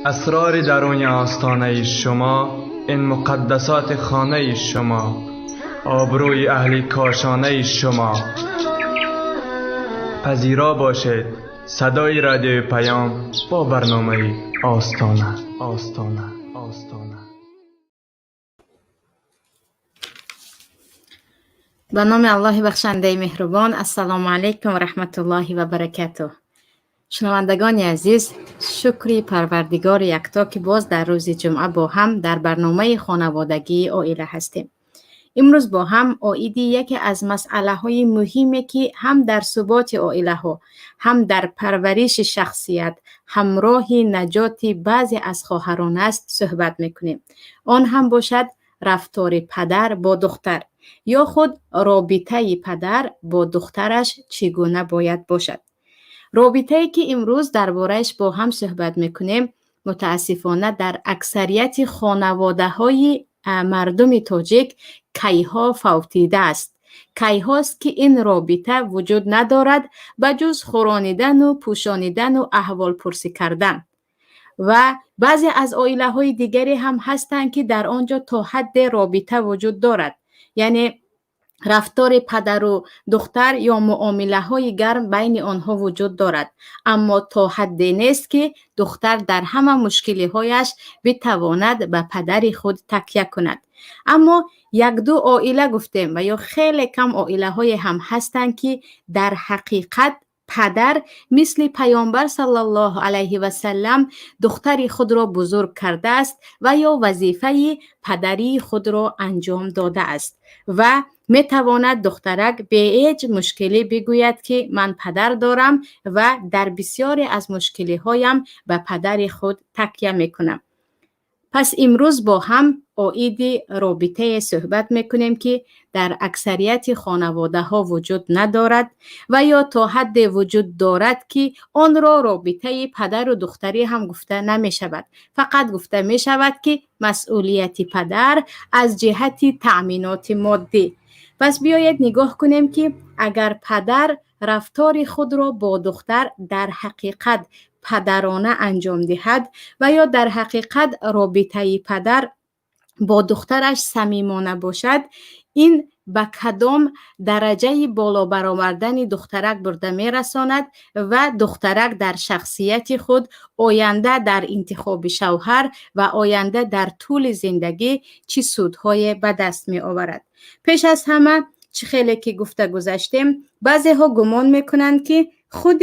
اسرار درون آستانه شما، این مقدسات خانه شما، آبروی اهل کاشانه شما. پذیرا باشید صدای رادیو پیام با برنامه آستانه. به نام الله بخشنده مهربان. السلام علیکم و رحمت الله و برکاته. شنوندگان عزیز، شکری پروردگار یکتا که باز در روز جمعه با هم در برنامه خانوادگی عائله هستیم. امروز با هم عایدی یکی از مسئله های مهمی که هم در ثبات عائله ها، هم در پرورش شخصیت همراه نجات بعضی از خواهران است صحبت میکنیم. آن هم باشد رفتار پدر با دختر یا خود رابطه پدر با دخترش چگونه باید باشد. رابطه‌ای که امروز درباره‌اش با هم صحبت میکنیم متاسفانه در اکثریت خانواده‌های مردم تاجیک کیها فوتیده است. کیهاست که این رابطه وجود ندارد بجز خورانیدن و پوشانیدن و احوال پرسی کردن. و بعضی از عائله‌های دیگری هم هستند که در آنجا تا حد رابطه وجود دارد، یعنی رفتار پدر و دختر یا معامله های گرم بین آنها وجود دارد، اما تا حدی نیست که دختر در همه مشکلی هایش بتواند به پدر خود تکیه کند. اما یک دو عائله گفتیم و یا خیلی کم عائله های هم هستند که در حقیقت پدر مثل پیامبر صلی الله علیه و سلم دختر خود را بزرگ کرده است و یا وظیفه پدری خود را انجام داده است و می تواند دخترک به هیچ مشکلی بگوید که من پدر دارم و در بسیاری از مشکلی هایم به پدر خود تکیه می کنم. پس امروز با هم عایدی رابطه صحبت میکنیم که در اکثریت خانواده ها وجود ندارد و یا تا حد وجود دارد که آن را رابطه پدر و دختری هم گفته نمی شود. فقط گفته می شود که مسئولیت پدر از جهت تأمینات مادی. پس بیایید نگاه کنیم که اگر پدر رفتار خود را با دختر در حقیقت پدرانه انجام دهد و یا در حقیقت رابطه پدر با دخترش صمیمانه باشد، این به کدام درجه بالا برآوردن دخترک برده می رساند و دخترک در شخصیت خود آینده در انتخاب شوهر و آینده در طول زندگی چه سودهای به دست می آورد. پیش از همه چه خیلی که گفته گذاشتیم، بعضی ها گمان میکنند که خود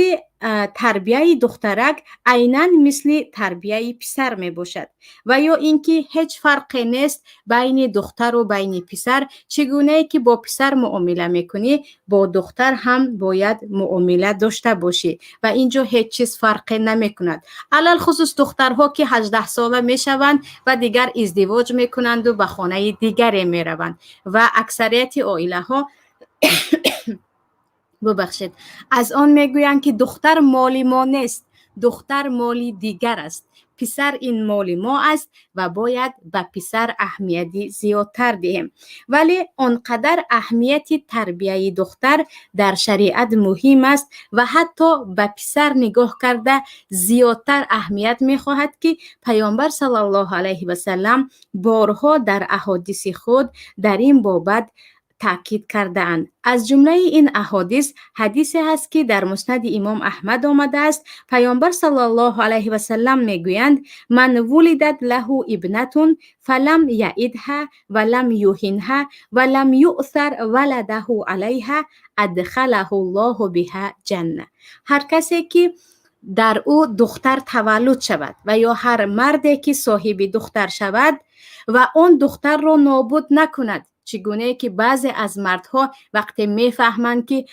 تربیه دخترک عیناً مثل تربیه پسر می باشد و یا اینکه هیچ فرقی نیست بین دختر و بین پسر. چگونه که با پسر معامله میکنی با دختر هم باید معامله داشته باشی و اینجا هیچ چیز فرقی نمی کند. علل خصوص دخترها که 18 ساله می شوند و دیگر ازدواج میکنند و به خانه دیگری می روند و اکثریت عائله ها ببخشید از آن میگویند که دختر مال ما نیست، دختر مالی دیگر است، پسر این مال ما است و باید به پسر اهمیت زیادتر دهیم. ولی آنقدر اهمیت تربیه دختر در شریعت مهم است و حتی به پسر نگاه کرده زیادتر اهمیت میخواهد که پیامبر صلی الله علیه و سلم بارها در احادیث خود در این بابت تاکید کرده‌اند. از جمله این احادیث حدیثی هست که در مسند امام احمد آمده است. پیامبر صلی الله علیه و سلم میگویند من ولدت له ابنه فلم یعدها ولم یهنها ولم یؤثر ولده علیها ادخله الله بها جنه. هر کسی که در او دختر تولد شود و یا هر مردی که صاحب دختر شود و آن دختر را نابود نکند، چگونه که بعضی از مردها وقتی میفهمند که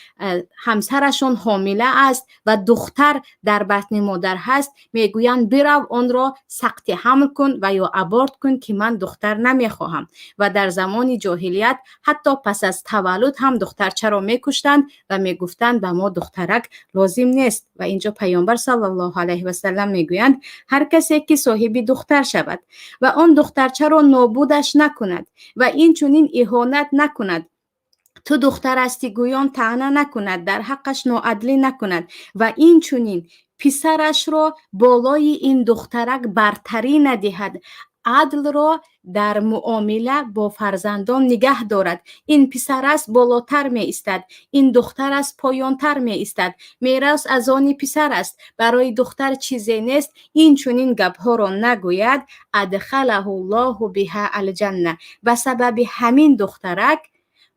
همسرشون حامله است و دختر در بطن مادر هست میگویند برو آن را سقط حمل کن و یا ابورت کن که من دختر نمیخواهم. و در زمان جاهلیت حتی پس از تولد هم دخترچه را میکشتند و میگفتند به ما دخترک لازم نیست. و اینجا پیامبر صلی الله علیه و سلم میگویند هر کسی که صاحب دختر شود و آن دخترچه را نابودش نکند و این چنین اهانت نکند، تو دختر هستی گویان طعنه نکند، در حقش ناعدلی نکند و این چنین پسرش را بالای این دخترک برتری ندهد، عدل را در معامله با فرزندان نگه دارد. این پسر است بالاتر می ایستد، این دختر است پایانتر می ایستد، میراث از آن پسر است، برای دختر چیزی نیست. این چنین گپها را نگوید. ادخله الله بها الجنه، به سبب همین دخترک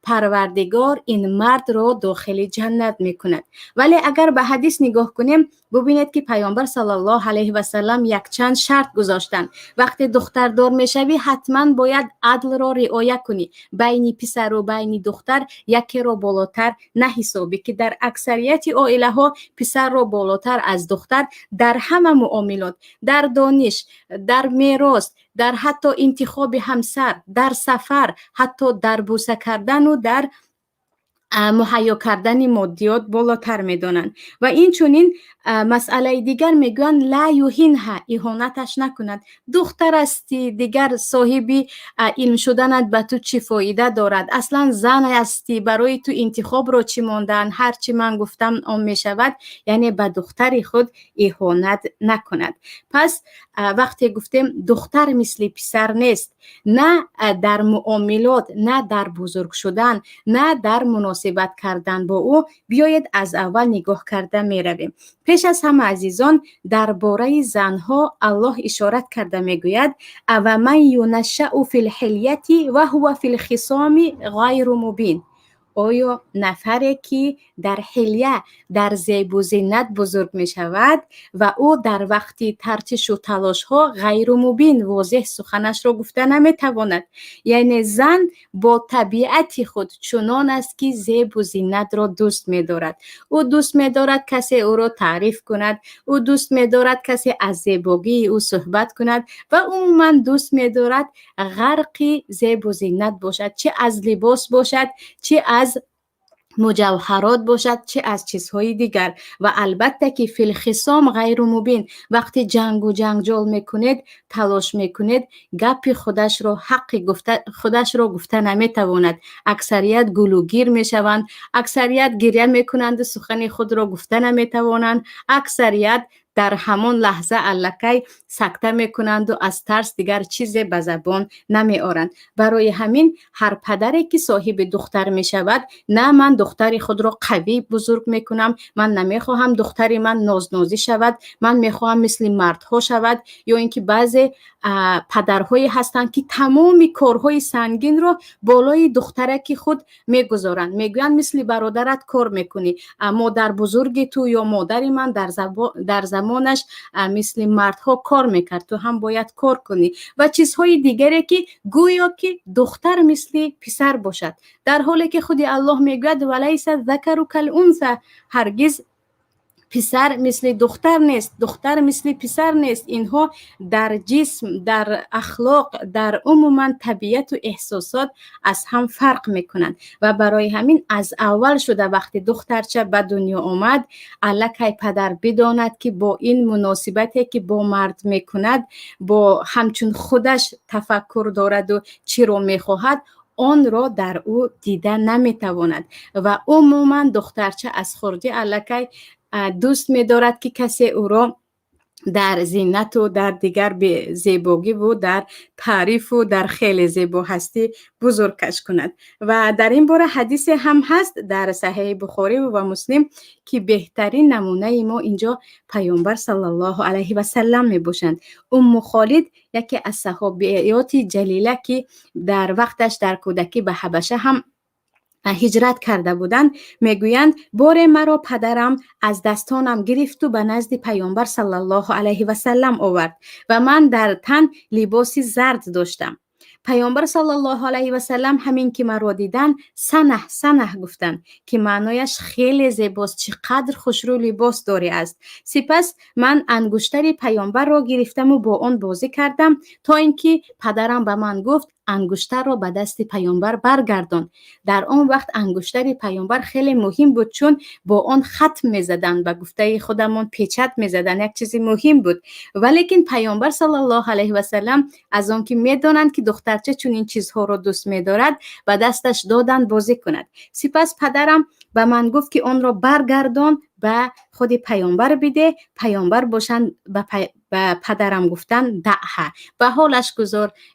پروردگار این مرد را داخل جنت میکند. ولی اگر به حدیث نگاه کنیم ببینید که پیامبر صلی الله علیه و سلم یک چند شرط گذاشتند. وقتی دختردار میشوی حتما باید عدل را رعایت کنی، بین پسر و بین دختر یکی را بالاتر نحسابی، که در اکثریت عائله ها پسر را بالاتر از دختر در همه معاملات، در دانش، در میراث، در حتی انتخاب همسر، در سفر، حتی در بوسه کردن و در مهیا کردن مادیات بالاتر میدانند. و این چونین مسئله دیگر میگوین لا یهینها، اهانتش نکند. دختر استی، دیگر صاحبی علم شدنت به تو چی فایده دارد؟ اصلا زن استی، برای تو انتخاب رو چی ماندن؟ هر چی من گفتم آن میشود. یعنی به دختر خود اهانت نکند. پس وقتی گفتیم دختر مثل پسر نیست، نه در معاملات، نه در بزرگ شدن، نه در مناسبت کردن با او، بیاید از اول نگاه کرده می رویم. پیش از همه عزیزان درباره زنها الله اشارت کرده می گوید و من ینشأ فی الحلیة و هو فی الخصام غیر مبین. آیا نفری که در حلیه، در زیب و زینت بزرگ می شود و او در وقتی ترچش و تلاش ها غیر مبین، واضح سخنش را گفته نمی تواند. یعنی زن با طبیعت خود چنان است که زیب و زینت را دوست می دارد. او دوست می دارد کسی او را تعریف کند، او دوست می دارد کسی از زیبایی او صحبت کند و عموما دوست می دارد غرق زیب و زینت باشد، چه از لباس باشد، چه از مجوهرات باشد، چه از چیزهای دیگر. و البته که فی الخصام غیر مبین، وقتی جنگ و جنجال میکنید، تلاش میکنید، گپ خودش را حق خودش را گفته نمیتواند. اکثریت گلوگیر میشوند، اکثریت گریه میکنند و سخن خود را گفته نمیتوانند، اکثریت در همان لحظه الکی سکته میکنند و از ترس دیگر چیزی به زبان نمی آورند. برای همین هر پدری که صاحب دختر می شود، نه من دختر خود را قوی بزرگ میکنم، من نمیخواهم دختری من نازنازی شود، من میخواهم مثل مردها شود. یا اینکه بعضی پدرهایی هستند که تمام کارهای سنگین را بالای دخترک خود میگذارند، میگویند مثل برادرت کار میکنی، مادر بزرگ تو یا مادر من در زمانش مثل مردها کار میکرد، تو هم باید کار کنی و چیزهای دیگری که گویا که دختر مثل پسر باشد، در حالی که خود الله میگوید ولیس الذکر کالانثی، هرگز پسر مثل دختر نیست، دختر مثل پسر نیست. اینها در جسم، در اخلاق، در عموما طبیعت و احساسات از هم فرق میکنند و برای همین از اول شده وقتی دخترچه به دنیا آمد، الکی پدر بداند که با این مناسبتی که با مرد میکند، با همچون خودش تفکر دارد و چی رو میخواهد، آن را در او دیده نمیتواند و عموما دخترچه از خردی الکی دوست می دارد که کسی او را در زینت و در دیگر به زیبایی و در تعریف و در خیلی زیبا هستی بزرگش کند. و در این باره حدیث هم هست در صحیح بخاری و مسلم که بهترین نمونه ما اینجا پیامبر صلی الله علیه و سلم می باشند. خالد یکی از صحابیات جلیله که در وقتش در کودکی به حبشه هم هجرت کرده بودند، میگویند بار مرا پدرم از دستانم گرفت و به نزد پیامبر صلی الله علیه و سلم آورد و من در تن لباسی زرد داشتم. پیامبر صلی الله علیه و سلم همین که مرا دیدن سنه سنه گفتند که معنایش خیلی زیباست، چقدر خوشرو لباس داری است. سپس من انگشتر پیامبر را گرفتم و با آن بازی کردم تا اینکه پدرم به من گفت انگشتر رو به دست پیامبر برگردان. در آن وقت انگشتر پیامبر خیلی مهم بود، چون با آن ختم میزدن، به گفته خودمون پیچت میزدن، یک چیزی مهم بود. ولیکن پیامبر صلی الله علیه و سلم از آن که میدونند که دخترچه چون این چیزها رو دوست میدارد، به دستش دادن بازی کند. سپس پدرم به من گفت که آن را برگردان به خود پیامبر بده. پیامبر باشند به پدرم گفتن دعها، به حالش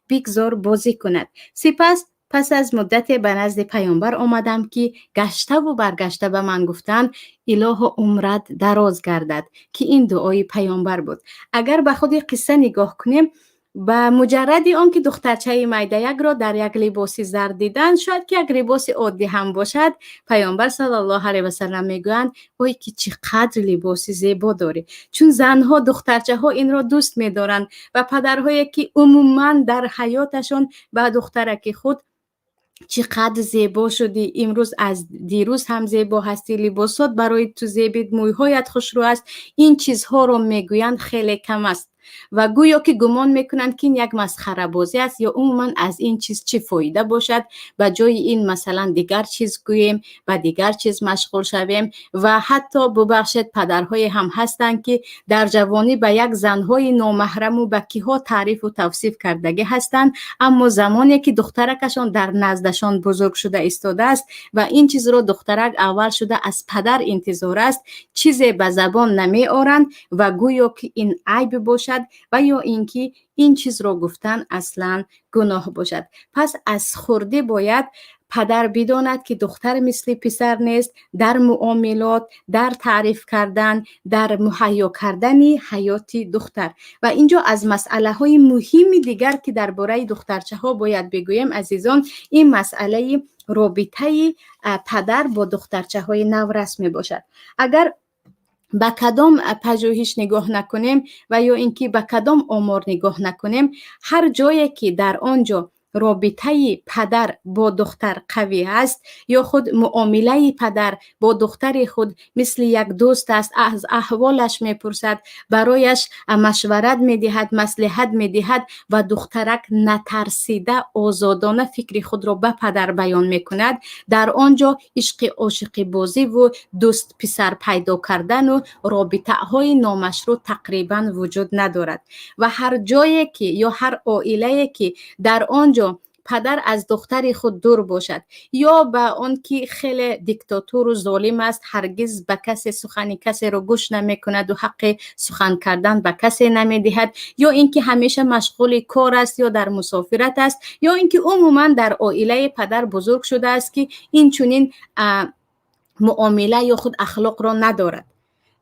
بگذار بازی کند. سپس پس از مدت به نزد پیامبر آمدم که گشته و برگشته به من گفتن اله عمرت دراز گردد، که این دعای پیامبر بود. اگر به خود قصه نگاه کنیم، با مجردی آن که دخترچه میده یک را در یک لباس زرد دیدن، شاید که یک لباس عادی هم باشد، پیامبر صلی الله علیه و سلم میگویند وای که چقدر لباس زیبا داری، چون زنها دخترچه ها این را دوست میدارند و پدرهایی که عموما در حیاتشون به دخترک خود چقدر زیبا شدی، امروز از دیروز هم زیبا هستی، لباسات برای تو زیبید، مویهایت خوشرو است، این چیزها رو میگویند خیلی کم است و گویا که گمان میکنند که این یک مسخره بازی است یا عموما از این چیز چی فایده باشد، به جای این مثلا دیگر چیز گوییم و دیگر چیز مشغول شویم. و حتی ببخشید پدرهای هم هستند که در جوانی به یک زنهای نامحرم و بکیها تعریف و توصیف کردگی هستند، اما زمانی که دخترکشان در نزدشان بزرگ شده ایستاده است و این چیز رو دخترک اول شده از پدر انتظار است، چیزی به زبان نمی آورند و گویا که این عیب باشد و یا اینکه این چیز رو گفتن اصلا گناه باشد. پس از خورده باید پدر بداند که دختر مثل پسر نیست، در معاملات، در تعریف کردن، در مهیا کردن حیات دختر. و اینجا از مسئله های مهم دیگر که درباره دخترچه ها باید بگویم عزیزان، این مسئله رابطه پدر با دخترچه های نورس می باشد. اگر با کدام پژوهش نگاه نکنیم و یا اینکه با کدام آمار نگاه نکنیم، هر جایی که در آنجا رابطه پدر با دختر قوی است یا خود معامله پدر با دختر خود مثل یک دوست است، از احوالش میپرسد، برایش مشورت میدهد، مصلحت میدهد و دخترک نترسیده آزادانه فکر خود را به پدر بیان میکند، در آنجا عشق عاشقی بازی و دوست پسر پیدا کردن و رابطه های نامشروع تقریبا وجود ندارد. و هر جایی که یا هر عائله که در آنجا پدر از دختر خود دور باشد یا به آن که خیلی دیکتاتور و ظالم است، هرگز به کسی سخنی کسی رو گوش نمی کند و حق سخن کردن به کسی نمی دهد، یا اینکه همیشه مشغول کار است یا در مسافرت است، یا اینکه عموما در عائله پدر بزرگ شده است که این چنین معامله یا خود اخلاق را ندارد.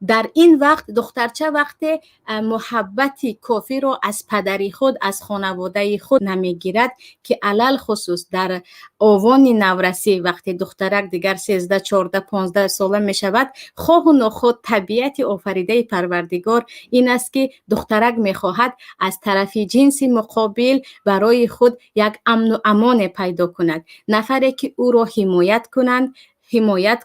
در این وقت دخترچه وقتی محبتی کافی رو از پدری خود، از خانواده خود نمیگیرد که علل خصوص در آوان نورسی وقتی دخترک دیگر 13 14 15 ساله می شود، خواه و نخواه طبیعت آفریده پروردگار این است که دخترک می خواهد از طرف جنس مقابل برای خود یک امن و امان پیدا کند، نفری که او را حمایت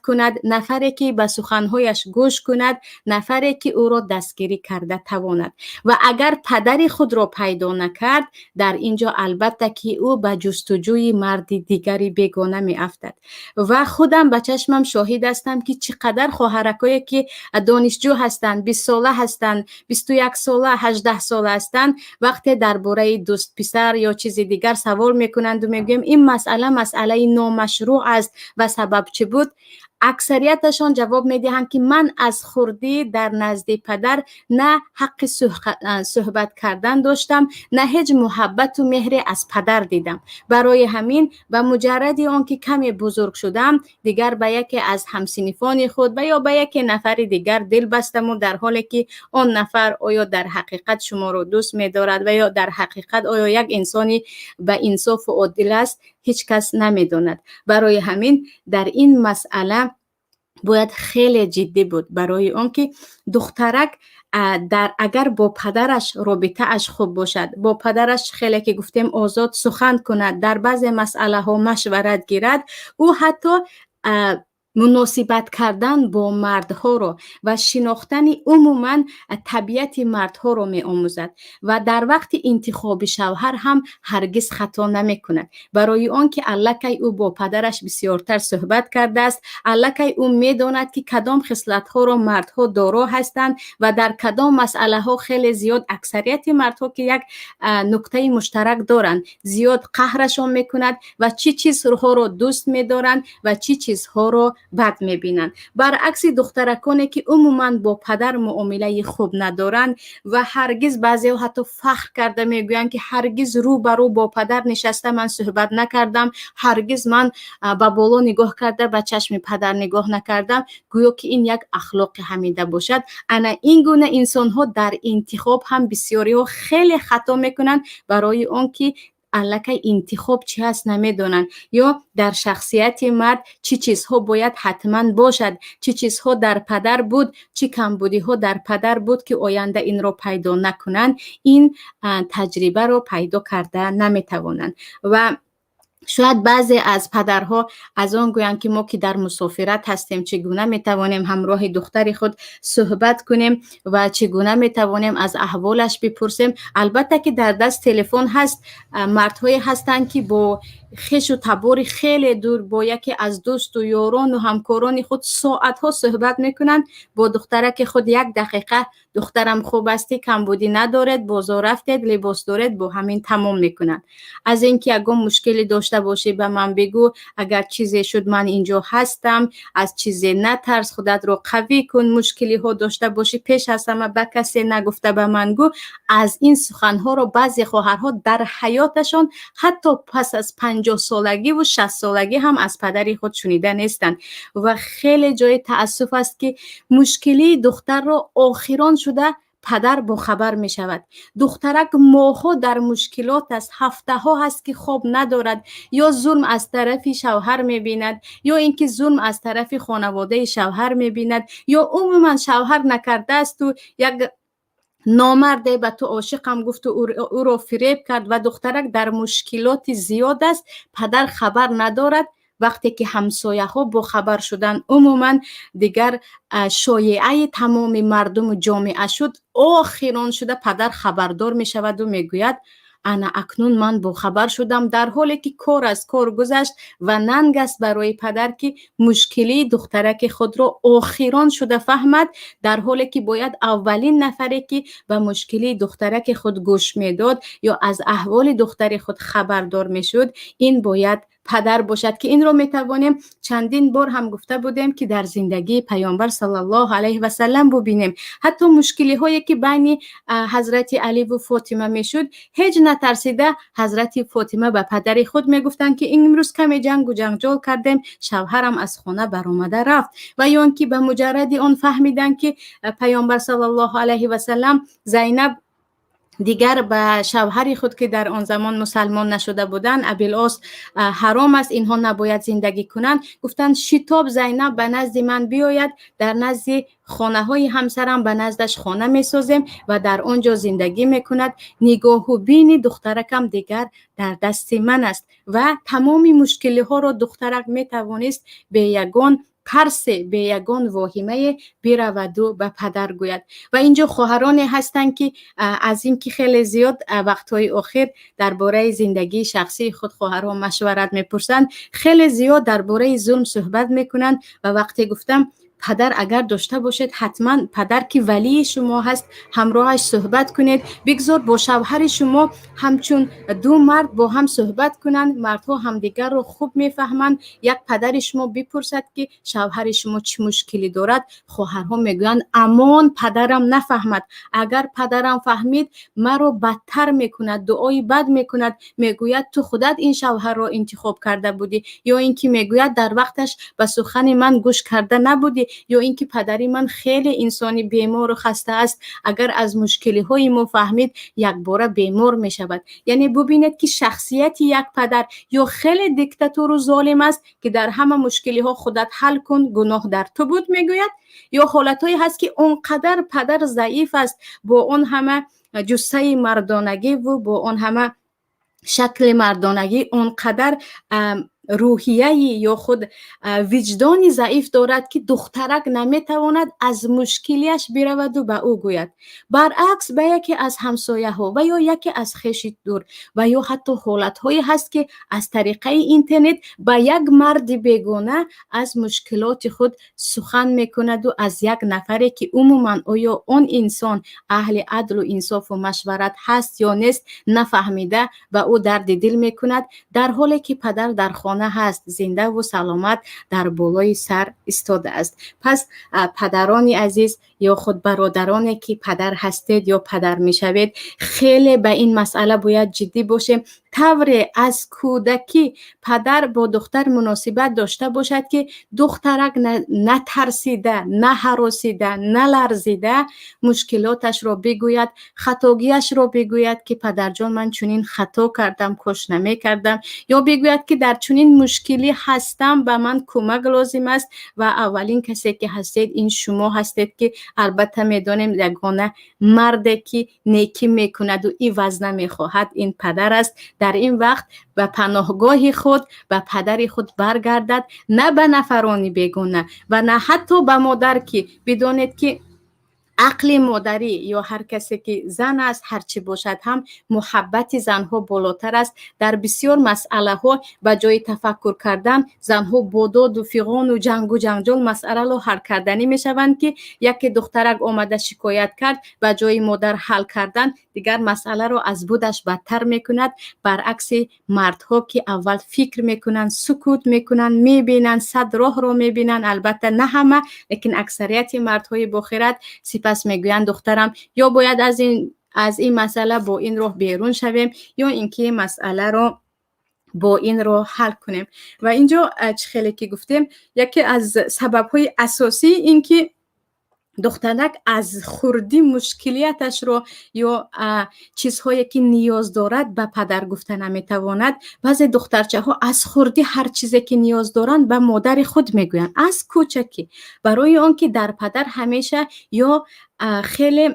کند، نفری که به سخنهایش گوش کند، نفری که او را دستگیری کرده تواند. و اگر پدری خود را پیدا نکرد، در اینجا البته که او به جستجوی مرد دیگری بیگانه می افتد. و خودم به چشمم شاهد هستم که چقدر خواهرکایی که دانشجو هستند، 20 ساله هستند، 21 ساله، 18 ساله هستند، وقتی درباره دوست پسر یا چیز دیگر سوال میکنند و میگیم این مسئله نامشروع است و سبب چه بود، اکثریتشان جواب میدهند که من از خردی در نزد پدر نه حق صحبت کردن داشتم، نه هیچ محبت و مهر از پدر دیدم. برای همین و مجردی آن که کمی بزرگ شدم، دیگر به یکی از همسنفان خود و یا به یک نفر دیگر دل بستم و در حالی که آن نفر آیا در حقیقت شما را دوست می‌دارد و یا در حقیقت آیا یک انسانی به انصاف و عادل است، هیچ کس نمی‌داند. برای همین در این مسئله باید خیلی جدی بود، برای آنکه دخترک اگر با پدرش رابطه اش خوب باشد، با پدرش خیلی که گفتیم آزاد سخن کند، در بعض مسئله ها مشورت گیرد، او حتی مناسبت کردن با مردها رو و شناختن عموما طبیعت مردها رو می آموزد و در وقت انتخاب شوهر هم هرگز خطا نمی کند، برای آنکه الکی او با پدرش بسیارتر صحبت کرده است، الکی او می داند که کدام خصلت ها رو مردها دارا هستند و در کدام مسئله ها خیلی زیاد اکثریت مردها که یک نکته مشترک دارند، زیاد قهرشان می کند و چی چیزها رو دوست می دارند و چی چیزها رو بد میبینند. برعکس دخترکانی که عموما با پدر معامله خوب ندارند و هرگز بعضی ها حتی فخر کرده میگویند که هرگز رو به رو با پدر نشسته من صحبت نکردم، هرگز من به بالا نگاه کرده به چشم پدر نگاه نکردم، گویا که این یک اخلاق حمیده باشد. انا این گونه انسان ها در انتخاب هم بسیاری ها خیلی خطا میکنند، برای آنکه الکی انتخاب چی هست نمیدونن، یا در شخصیت مرد چی چیزها باید حتما باشد، چی چیزها در پدر بود، چی کمبودی ها در پدر بود که آینده این رو پیدا نکنن، این تجربه رو پیدا کرده نمیتوانند. و شاید بعضی از پدرها از آن گویند که ما که در مسافرت هستیم چگونه میتوانیم همراه دختر خود صحبت کنیم و چگونه میتوانیم از احوالش بپرسیم. البته که در دست تلفن هست، مردهایی هستند که با خش و تبار خیلی دور با یکی از دوست و یاران و همکاران خود ساعتها صحبت میکنند، با دخترک خود 1 دقیقه دخترم خوب استی، کمبودی ندارد، بازار رفتید، لباس دارد، با همین تمام میکنند. از اینکه اگه مشکلی داشته باشی به من بگو، اگر چیزی شد من اینجا هستم، از چیزی نترس، خودت رو قوی کن، مشکلی ها داشته باشی پیش از همه به کسی نگفته به من گو. از این سخنها رو بعضی خواهرها در حیاتشان حتی پس از 50 سالگی و 60 سالگی هم از پدری خود شنیده نیستند و خیلی جای تأسف است که مشکلی دختر رو آخران شده پدر با خبر می شود. دخترک ماها در مشکلات است، هفته ها هست که خواب ندارد، یا ظلم از طرف شوهر می بیند، یا اینکه ظلم از طرف خانواده شوهر می بیند، یا عموما شوهر نکرده است و یک نامرده به تو عاشقم گفت و او را فریب کرد و دخترک در مشکلات زیاد است، پدر خبر ندارد. وقتی که همسایه ها با خبر شدن، عموما دیگر شایعه تمام مردم و جامعه شد، آخران شده پدر خبردار می شود و می گوید انا اکنون من با خبر شدم، در حالی که کار از کار گذشت و ننگ است برای پدر که مشکلی دخترک خود را آخران شده فهمد، در حالی که باید اولین نفری که به مشکلی دخترک خود گوش میداد یا از احوال دختر خود خبردار میشد این باید پدر باشد، که این رو میتوانیم چندین بار هم گفته بودیم که در زندگی پیامبر صلی الله علیه و سلم ببینیم. حتی مشکلی هایی که بین حضرت علی و فاطمه میشد، هیچ نترسیده حضرت فاطمه به پدر خود میگفتند که این امروز کمی جنگ و جنجال کردیم، شوهرم از خانه برآمده رفت، و یا اینکه به مجرد آن فهمیدن که پیامبر صلی الله علیه و سلم زینب دیگر به شوهری خود که در آن زمان مسلمان نشده بودند ابی‌العاص حرام است، اینها نباید زندگی کنند، گفتند شتاب زینب به نزد من بیاید، در نزد خانه های همسرم به نزدش خانه می سازیم و در آنجا زندگی می کند، نگاه و بین دخترکم دیگر در دست من است. و تمامی مشکلی ها را دخترک می توانست به یگان ترس، به یگان واهمه برود و به پدر گوید. و اینجا خواهرانی هستند که از این که خیلی زیاد وقتهای آخر درباره زندگی شخصی خود خواهرها مشورت میپرسند، خیلی زیاد درباره ظلم صحبت میکنند و وقتی گفتم پدر اگر داشته باشید حتما پدر که ولی شما هست همراهش صحبت کنید، بگذار با شوهر شما همچون دو مرد با هم صحبت کنند، مردها همدیگر رو خوب میفهمند. یک پدر شما بپرسد که شوهر شما چه مشکلی دارد، خواهرها میگویند امان پدرم نفهمد، اگر پدرم فهمید مرا بدتر میکند، دعای بد میکند، میگوید تو خودت این شوهر رو انتخاب کرده بودی، یا اینکه میگوید در وقتش به سخن من گوش کرده نبودی، یا اینکه پدری من خیلی انسانی بیمار و خسته است، اگر از مشکلی های ما فهمید یک باره بیمار می شود. یعنی ببینید که شخصیت یک پدر یا خیلی دیکتاتور و ظالم است که در همه مشکلی ها خودت حل کن گناه در تو بود میگوید، یا حالتایی هست که اونقدر پدر ضعیف است با اون همه جثه مردانگی و با اون همه شکل مردانگی اونقدر روحیه یا خود وجدانی ضعیف دارد که دخترک نمیتواند از مشکلیش برود و به او گوید. برعکس به یکی از همسایه ها و یا یکی از خویش دور و یا حتی حالت هایی هست که از طریق اینترنت به یک مرد بیگانه از مشکلات خود سخن میکند و از یک نفری که عموما آیا اون انسان اهل عدل و انصاف و مشورت هست یا نیست نفهمیده و او درد دل میکند، در حالی که پدر در خانه هست زنده و سلامت در بالای سر ایستاده است. پس پدران عزیز یا خود برادرانی که پدر هستید یا پدر میشوید، خیلی به این مسئله باید جدی باشیم. طور از کودکی پدر با دختر مناسبت داشته باشد که دخترک نترسیده، نه هراسیده، نه لرزیده مشکلاتش را بگوید، خطاگیش را بگوید که پدر جان من چنین خطا کردم، کاش نمی کردم، یا بگوید که در چنین مشکلی هستم به من کمک لازم است و اولین کسی که هستید این شما هستید که البته میدانیم یگانه مردی که نیکی میکند و این وزنه میخواهد این پدر است. در این وقت به پناهگاه خود به پدر خود برگردد، نه به نفرانی بیگانه و نه حتی به مادر که بدانید که عقل مادری یا هر کسی که زن است هرچی باشد هم محبت زنها بالاتر است. در بسیار مسئله ها به جای تفکر کردن زنها بوداد و فیغان و جنگ و جنجال مسئله رو حل کردنی می شوند که یکی دخترک آمده شکایت کرد به جای مادر حل کردن دیگر مسئله رو از بودش بدتر می کند. برعکس مردها که اول فکر می کنند، سکوت می کنند، می بینند، صد راه رو می بینند، البته نه همه لیکن اکثریت مردهای باخرت پس میگویند دخترم یا باید از این مسئله با این راه بیرون شویم یا اینکه مسئله رو با این رو حل کنیم. و اینجا خیلی که گفتیم یکی از سبب‌های اساسی این که دخترک از خردی مشکلیتش رو یا چیزهایی که نیاز دارد به پدر گفته نمیتواند. بعضی دخترچه ها از خردی هر چیزی که نیاز دارند به مادر خود میگویند از کوچکی، برای آن که در پدر همیشه یا خیلی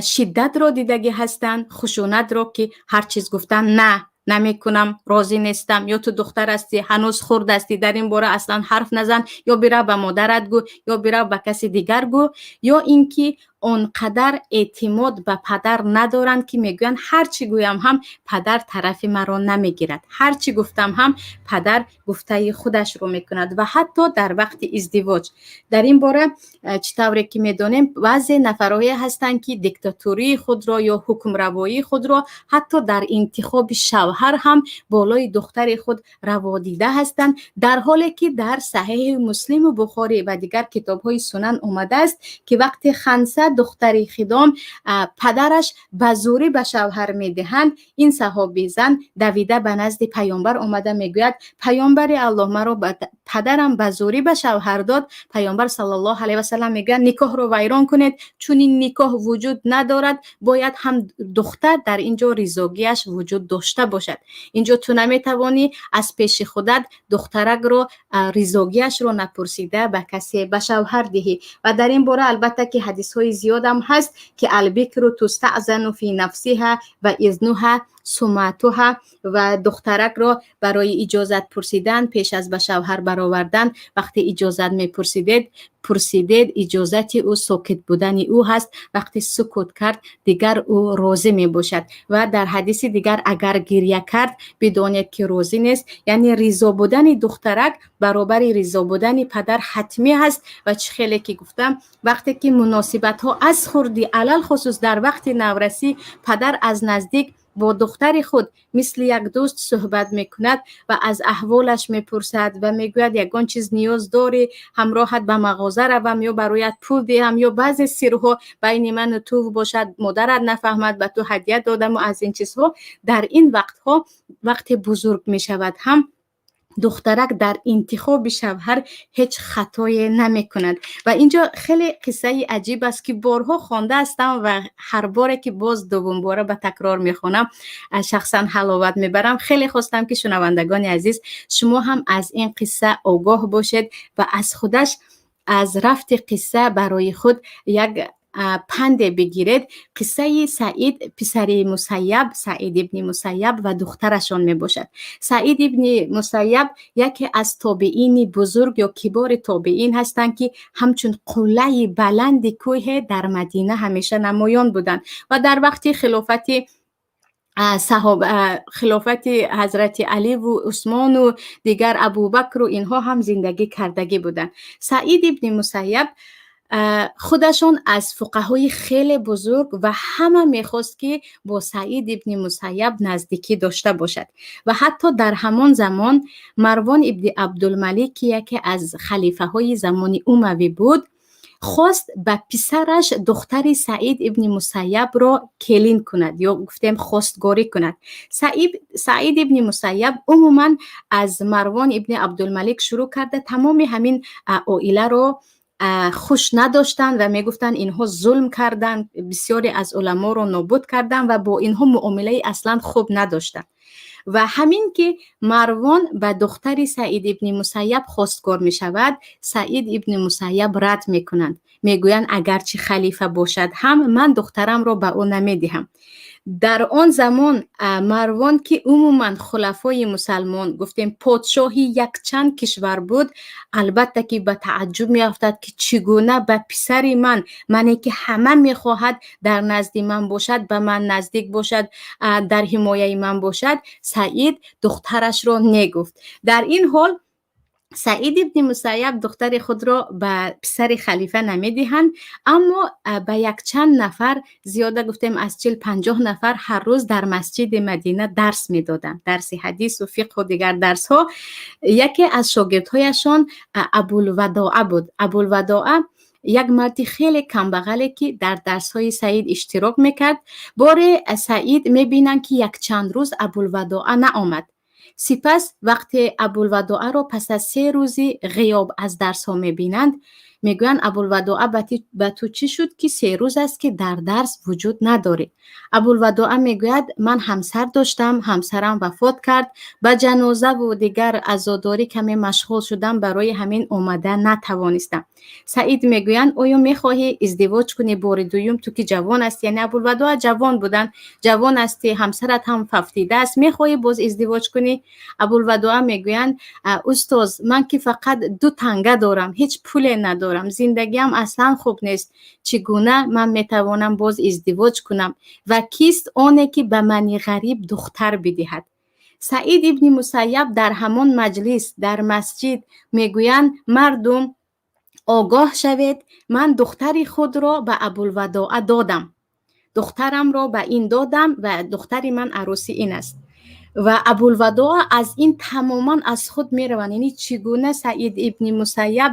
شدت رو دیدگی هستند، خشونت رو که هر چیز گفتن نه نمی کنم، راضی نیستم، یا تو دختر هستی هنوز خرد هستی در این باره اصلا حرف نزن، یا برو به مادرت گو، یا برو به کسی دیگر گو، یا اینکه اونقدر اعتماد به پدر ندارند که میگویند هر چی گویم هم پدر طرف مرا نمیگیرد، هر چی گفتم هم پدر گفته خودش رو میکند. و حتی در وقت ازدواج در این باره چطوری که میدونیم بعضی نفرایی هستند که دیکتاتوری خود را یا حکم روایی خود را حتی در انتخاب شوهر هم بالای دختر خود روا دیده هستند، در حالی که در صحیح مسلم و بخاری و دیگر کتاب‌های سنن اومده است که وقتی خنسه دختری خدام پدرش به زوری به شوهر میدهند، این صحابی زن دویده به نزد پیامبر اومده میگوید پیامبر الله مرا پدرم به زوری به شوهر داد. پیامبر صلی الله علیه و سلم میگه نکاح رو ویران کنید چون این نکاح وجود ندارد، باید هم دختر در اینجا رضاگیش وجود داشته باشد. اینجا تو نمیتوانی از پیش خودت دخترک رو رضاگیش رو نپرسیده به کسی به شوهر دهی. و در این باره البته که حدیث های زیاد هم هست که البکر تستأذن فی نفسها و اذنها سمعتها، و دخترک را برای اجازت پرسیدن پیش از به شوهر برآوردن وقتی اجازت پرسیدید اجازت او ساکت بودن او هست، وقتی سکوت کرد دیگر او راضی می باشد. و در حدیث دیگر اگر گریه کرد بدانید که راضی نیست، یعنی رضا بودن دخترک برابر رضا بودن پدر حتمی هست. و چه خیلی که گفتم وقتی که مناسبت ها از خردی علل خصوص در وقت نورسی پدر از نزدیک با دختر خود مثل یک دوست صحبت میکند و از احوالش میپرسد و میگوید یگان چیز نیاز داری همراهت به مغازه روم یا برایت پول دهم یا بعضی سرها بین من و تو باشد مادرت نفهمد به تو هدیه دادم و از این چیزها. در این وقتها وقتی بزرگ میشود هم دخترک در انتخاب شوهر هیچ خطایی نمی کند. و اینجا خیلی قصه عجیب است که بارها خوانده هستم و هر باره که باز دوم باره به تکرار می خوانم شخصا حلاوت می برم. خیلی خواستم که شنوندگان عزیز شما هم از این قصه آگاه باشید و از خودش از رفت قصه برای خود یک پند بگیرید، قصه سعید پسر مسیب، سعید ابن مسیب و دخترشان می باشد. سعید ابن مسیب یکی از تابعین بزرگ یا کبار تابعین هستند که همچون قله بلند کوه در مدینه همیشه نمایان بودند و در وقت خلافت حضرت علی و عثمان و دیگر ابوبکر و اینها هم زندگی کردگی بودند. سعید ابن مسیب خودشون از فقهای خیلی بزرگ و همه میخواست که با سعید ابن مسیب نزدیکی داشته باشد و حتی در همان زمان مروان ابن عبدالملک یکی از خلیفه های زمان اموی بود، خواست به پسرش دختر سعید ابن مسیب را کلین کند یا گفتیم خواستگاری کند. سعید ابن مسیب عموما از مروان ابن عبدالملک شروع کرده تمام همین عائله را خوش نداشتن و میگفتن اینها ظلم کردن، بسیاری از علما رو نابود کردن و با اینها معامله اصلا خوب نداشتن. و همین که مروان به دختر سعید ابن مسیب خواستگار می شود، سعید ابن مسیب رد می کنند، می گویند اگرچه خلیفه باشد هم من دخترم را به او نمی دهم. در آن زمان مروان که عموما خلفای مسلمان گفتیم پادشاهی یک چند کشور بود، البته که به تعجب می افتاد که چگونه به پسر منی که همه می خواهد در نزد من باشد، به من نزدیک باشد، در حمایه من باشد، سعید دخترش را نگفت. در این حال سعید ابن مسیب دختر خود را به پسر خلیفه نمیدهند، اما به یک چند نفر، زیاده گفتیم از 40-50 نفر هر روز در مسجد مدینه درس میدادند، درس حدیث و فقه و دیگر درس ها. یکی از شاگردهایشان ابوالوداع بود. ابوالوداع یک مرد خیلی کمبغلی که در درس های سعید اشتراک میکرد. بار سعید میبینند که یک چند روز ابوالوداع نآمد. سپس وقتی ابوالوداع را پس از 3 روزی غیاب از درس ها میبینند، میگویند ابوالوداع به تو چی شد که 3 روز است که در درس وجود نداری؟ ابوالوداع میگوید من همسر داشتم، همسرم وفات کرد، به جنازه و دیگر عزاداری کمی مشغول شدم، برای همین اومده نتوانستم. سعید میگویند آیا میخواهی ازدواج کنی بار دوم، تو که جوان است؟ یعنی ابوالوداع جوان بودن، جوان استی، همسرت هم ففتیده است، میخواهی باز ازدواج کنی؟ ابوالوداع میگویند استاد من که فقط 2 تنگه دارم، هیچ پول ندارم، زندگیم اصلا خوب نیست، چگونه من میتوانم باز ازدواج کنم و کیست آنی که به من غریب دختر بدهد؟ سعید ابن مسیب در همان مجلس در مسجد میگویند مردم آگاه شوید، من دختر خود را به ابوالوداع دادم، دخترم را به این دادم و دختر من عروسی این است. و ابوالوداع از این تماما از خود میروند. یعنی چگونه سعید ابن مسیب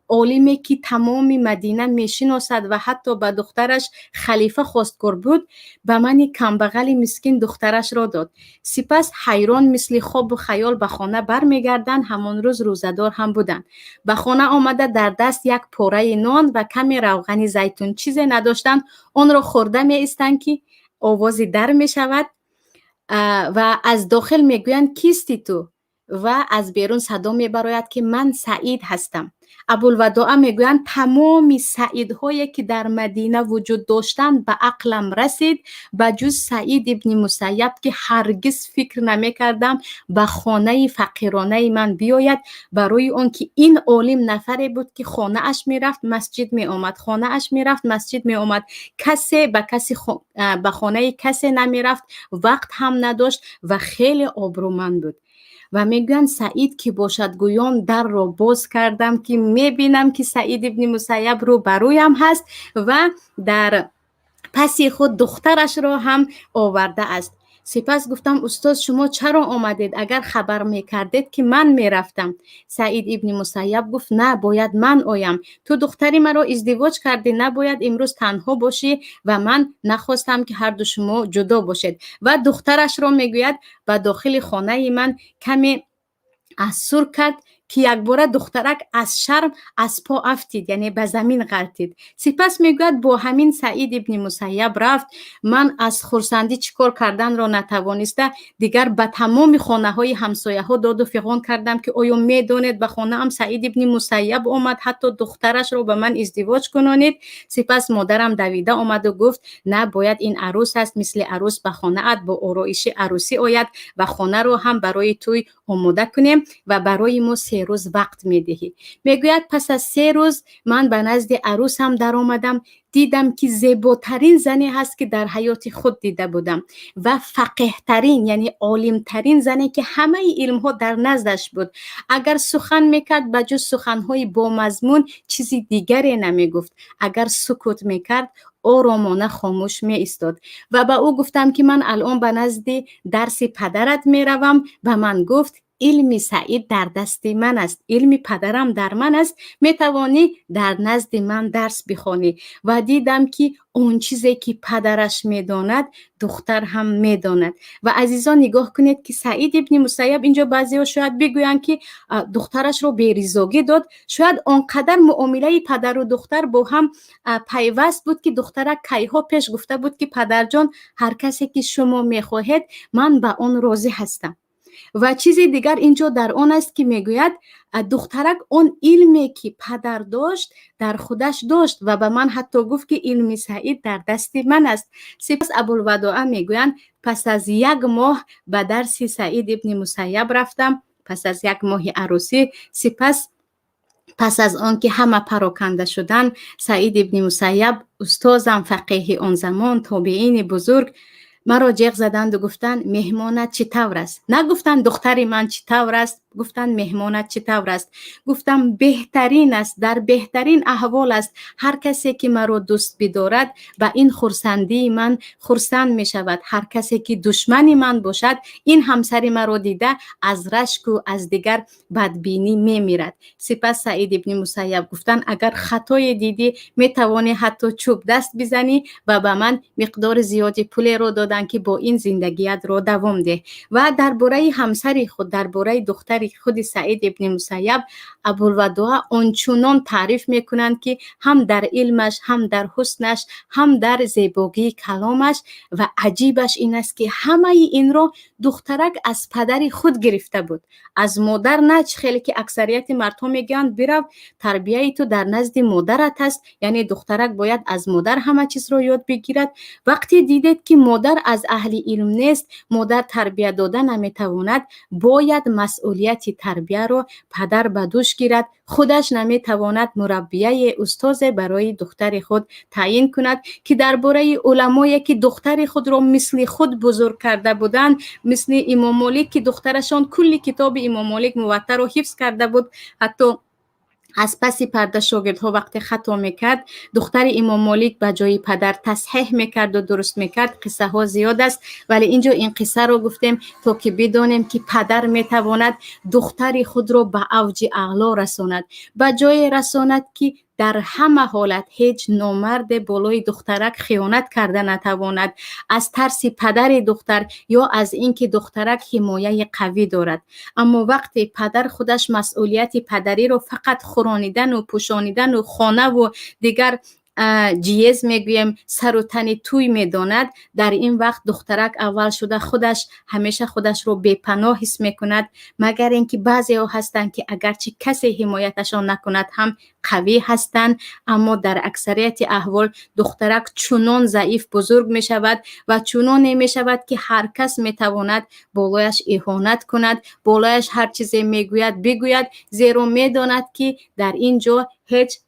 عالمی که تمام مدینه میشناسد و حتی به دخترش خلیفه خواستگار بود، به من کمبغل مسکین دخترش را داد. سپس حیران مثل خواب و خیال به خانه برمیگردند. همان روز روزدار هم بودند. به خانه آمده در دست یک پاره نان و کمی روغن زیتون چیزی نداشتند. آن را خورده می ایستند که آوازی در می شود و از داخل میگویند کیستی تو؟ و از بیرون صدا میبراید که من سعید هستم. ابوالوداع میگویند تمام سعیدهایی که در مدینه وجود داشتند به عقلم رسید به جز سعید ابن مسیب که هرگز فکر نمیکردم به خانه فقیرانه من بیاید، برای اون که این عالم نفری بود که خانه اش میرفت مسجد می آمد، خانه اش میرفت مسجد می آمد، کسی به خانه کسی نمیرفت، وقت هم نداشت و خیلی آبرومند بود. و میگن سعید که باشد گویان در را باز کردم که میبینم که سعید ابن مسیب رو برویم هست و در پسی خود دخترش را هم آورده است. سپس گفتم استاد شما چرا آمدید؟ اگر خبر میکردید که من میرفتم. سعید ابن مسیب گفت نه، باید من آیم، تو دختری مرا ازدواج کردی، نباید امروز تنها باشی و من نخواستم که هر دو شما جدا باشید. و دخترش را میگوید به داخل خانه من کمی اسور کرد که یک باره دخترک از شرم از پا افتید، یعنی به زمین غلطید. سپس میگوید با همین سعید ابن مسیب رفت. من از خرسندی چیکار کردن را نتوانسته دیگر به تمام خانه های همسایه ها داد و فغان کردم که آیا میدانید به خانه هم سعید ابن مسیب آمد، حتی دخترش را به من ازدواج کنانید. سپس مادرم دویده آمد و گفت نه، باید این عروس است، مثل عروس به خانه ات با آرایش عروسی آید و خانه رو هم برای توی آماده کنیم و برای ما 3 روز وقت میدهی. میگوید پس از 3 روز من به نزد عروسم در آمدم، دیدم که زیباترین زنی هست که در حیات خود دیده بودم و فقیه ترین، یعنی عالم ترین زنی که همه علم ها در نزدش بود. اگر سخن میکرد بجز سخنهای با مضمون چیزی دیگری نمیگفت. اگر سکوت میکرد آرامانه خاموش می ایستاد. و به او گفتم که من الان به نزد درس پدرت می روم و من گفت علم سعید در دست من است، علم پدرم در من است، می توانی در نزد من درس بخوانی. و دیدم که اون چیزی که پدرش می داند دختر هم می داند. و عزیزان نگاه کنید که سعید ابن مسیب اینجا بعضی ها شاید بگویند که دخترش رو بی‌ریزگی داد، شاید آنقدر معامله پدر و دختر با هم پیوست بود که دخترک کیها پیش گفته بود که پدر جان هر کسی که شما می خواهید من به اون راضی هستم. و چیز دیگر اینجا در آن است که میگوید دخترک اون علمی که پدر داشت در خودش داشت و به من حتی گفت که علم سعید در دست من است. سپس ابوالوداع میگویند پس از 1 ماه به درس سعید ابن مسیب رفتم، پس از 1 ماه عروسی. سپس پس از آن که همه پراکنده شدن، سعید ابن مسیب استازم فقیه آن زمان، تابعین بزرگ مرا جیغ زدند و گفتند مهمانت چطور است؟ نگفتند دختری من چطور است، گفتند مهمانت چطور است؟ گفتم بهترین است، در بهترین احوال است. هر کسی که مرا دوست بدارد به این خرسندی من خرسند می شود. هر کسی که دشمن من باشد این همسر مرا دیده از رشک و از دیگر بدبینی می میرد. سپس سعید ابن مسیب گفتند اگر خطای دیدی می توانی حتی چوب دست بزنی و به من مقدار زیادی پول را دادن که با این زندگیت را دوام ده. و درباره همسر خود، درباره دختر خود سعید ابن مسیب، ابوالوداع آنچنان تعریف میکنند که هم در علمش، هم در حسنش، هم در زیبایی کلامش. و عجیبش این است که همه این را دخترک از پدر خود گرفته بود، از مادر نه. خیلی که اکثریت مردها میگن برو تربیه تو در نزد مادرت است، یعنی دخترک باید از مادر همه چیز را یاد بگیرد. وقتی دیدید که مادر از اهل علم نیست، مادر تربیه داده نمیتواند، باید مسئولیت تربیه رو پدر به دوش گیرد. خودش نمیتواند مربیه استاد برای دختر خود تعیین کند که درباره علمایی که دختر خود را مثل خود بزرگ کرده بودند، مثل امام مالک که دخترشان کلی کتاب امام مالک موطا را حفظ کرده بود، حتی از پس پرده شاگردها وقتی خطا میکرد دختر امام مالک به جای پدر تصحیح میکرد و درست میکرد. قصه ها زیاد است ولی اینجا این قصه رو گفتیم تا که بدانیم که پدر میتواند دختر خود را به اوج اعلا رساند، به جای رساند که در همه حالت هیچ نامرد بالای دخترک خیانت کرده نتواند، از ترس پدر دختر یا از اینکه دخترک حمایه قوی دارد. اما وقتی پدر خودش مسئولیت پدری رو فقط خورانیدن و پوشانیدن و خانه و دیگر جیز میگویم سر و تن توی میداند، در این وقت دخترک اول شده خودش همیشه خودش رو بی‌پناه حس میکند، مگر اینکه بعضی ها هستند که اگرچه کسی حمایتشان نکند هم قوی هستند. اما در اکثریت احوال دخترک چنان ضعیف بزرگ می شود و چنان نمی شود که هر کس می تواند بالایش اهانت کند، بالایش هر چیزی میگوید بگوید، زیرا میداند که در اینجا هیچ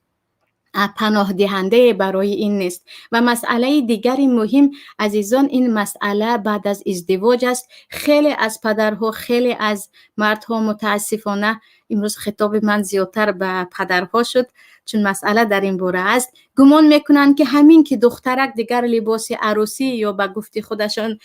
پناه دهنده برای این نیست. و مسئله دیگری مهم عزیزان، این مسئله بعد از ازدواج است. خیلی از پدرها، خیلی از مردها متاسفانه، امروز خطاب من زیادتر به پدرها شد چون مسئله در این باره است، گمان میکنند که همین که دخترک دیگر لباس عروسی یا به گفت خودشان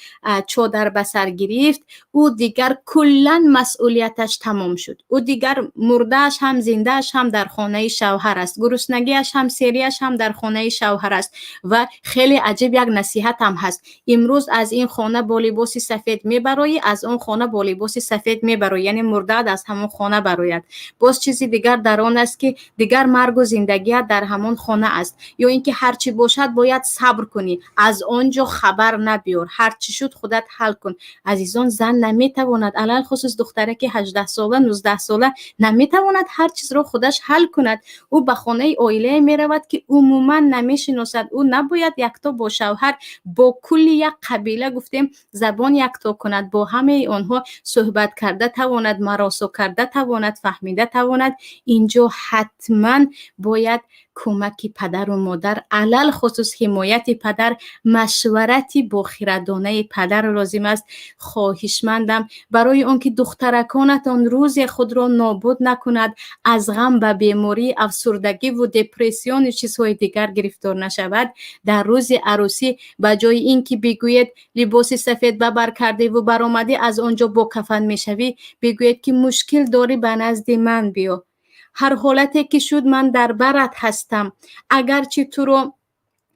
چادر به سر گرفت، او دیگر کلا مسئولیتش تمام شد. او دیگر مردهش هم زندهش هم در خانه شوهر است، گرسنگیش هم سیریش هم در خانه شوهر است. و خیلی عجیب یک نصیحت هم هست، امروز از این خانه با لباس سفید میبرایی، از اون خانه با لباس سفید میبرایی، یعنی مرده از همون خانه برای نباید. باز چیزی دیگر در آن است که دیگر مرگ و زندگی در همان خانه است، یا اینکه هر چی باشد باید صبر کنی، از آنجا خبر نبیار، هر چی شد خودت حل کن. عزیزان، زن نمیتواند، علل خصوص دختره که 18 ساله 19 ساله نمیتواند هر چیز را خودش حل کند. او به خانه عائله میرود که عموما نمیشناسد. او نباید یکتا با شوهر، با کل یک قبیله گفتیم زبان یکتا کند، با همه آنها صحبت کرده تواند، مراسو کرده تواند، فهمیده تواند. اینجا حتما باید کمک پدر و مادر، علل خصوص حمایت پدر، مشورتی با خردانه پدر لازم است. خواهشمندم برای آنکه دخترکانتان روز خود را نابود نکند، از غم به بیماری، افسردگی و دپرسیون و چیزهای دیگر گرفتار نشود، در روز عروسی به جای اینکه بگوید لباس سفید ببر کرده و برآمده از آنجا با کفن میشوی، بگوید که مشکل داری به نزد من بیا، هر حالتی که شد من در برت هستم، اگرچه تو رو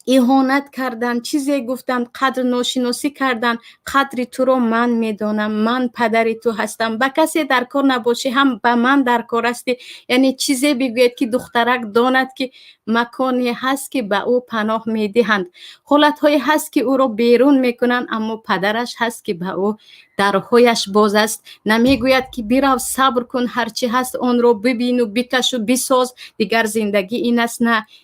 اهانت کردن، چیزی گفتن، قدر ناشناسی کردن، قدر تو رو من میدانم، من پدر تو هستم، با کسی در کار نباشی هم به من در کار هستی. یعنی چیزی بگوید که دخترک داند که مکانی هست که به او پناه میدهند، حالتهایی هست که او رو بیرون میکنن، اما پدرش هست که به او درهایش باز است. نمیگوید که بیرو صبر کن، هرچی هست آن رو ببین و بکش و بساز، دیگر زندگی این است.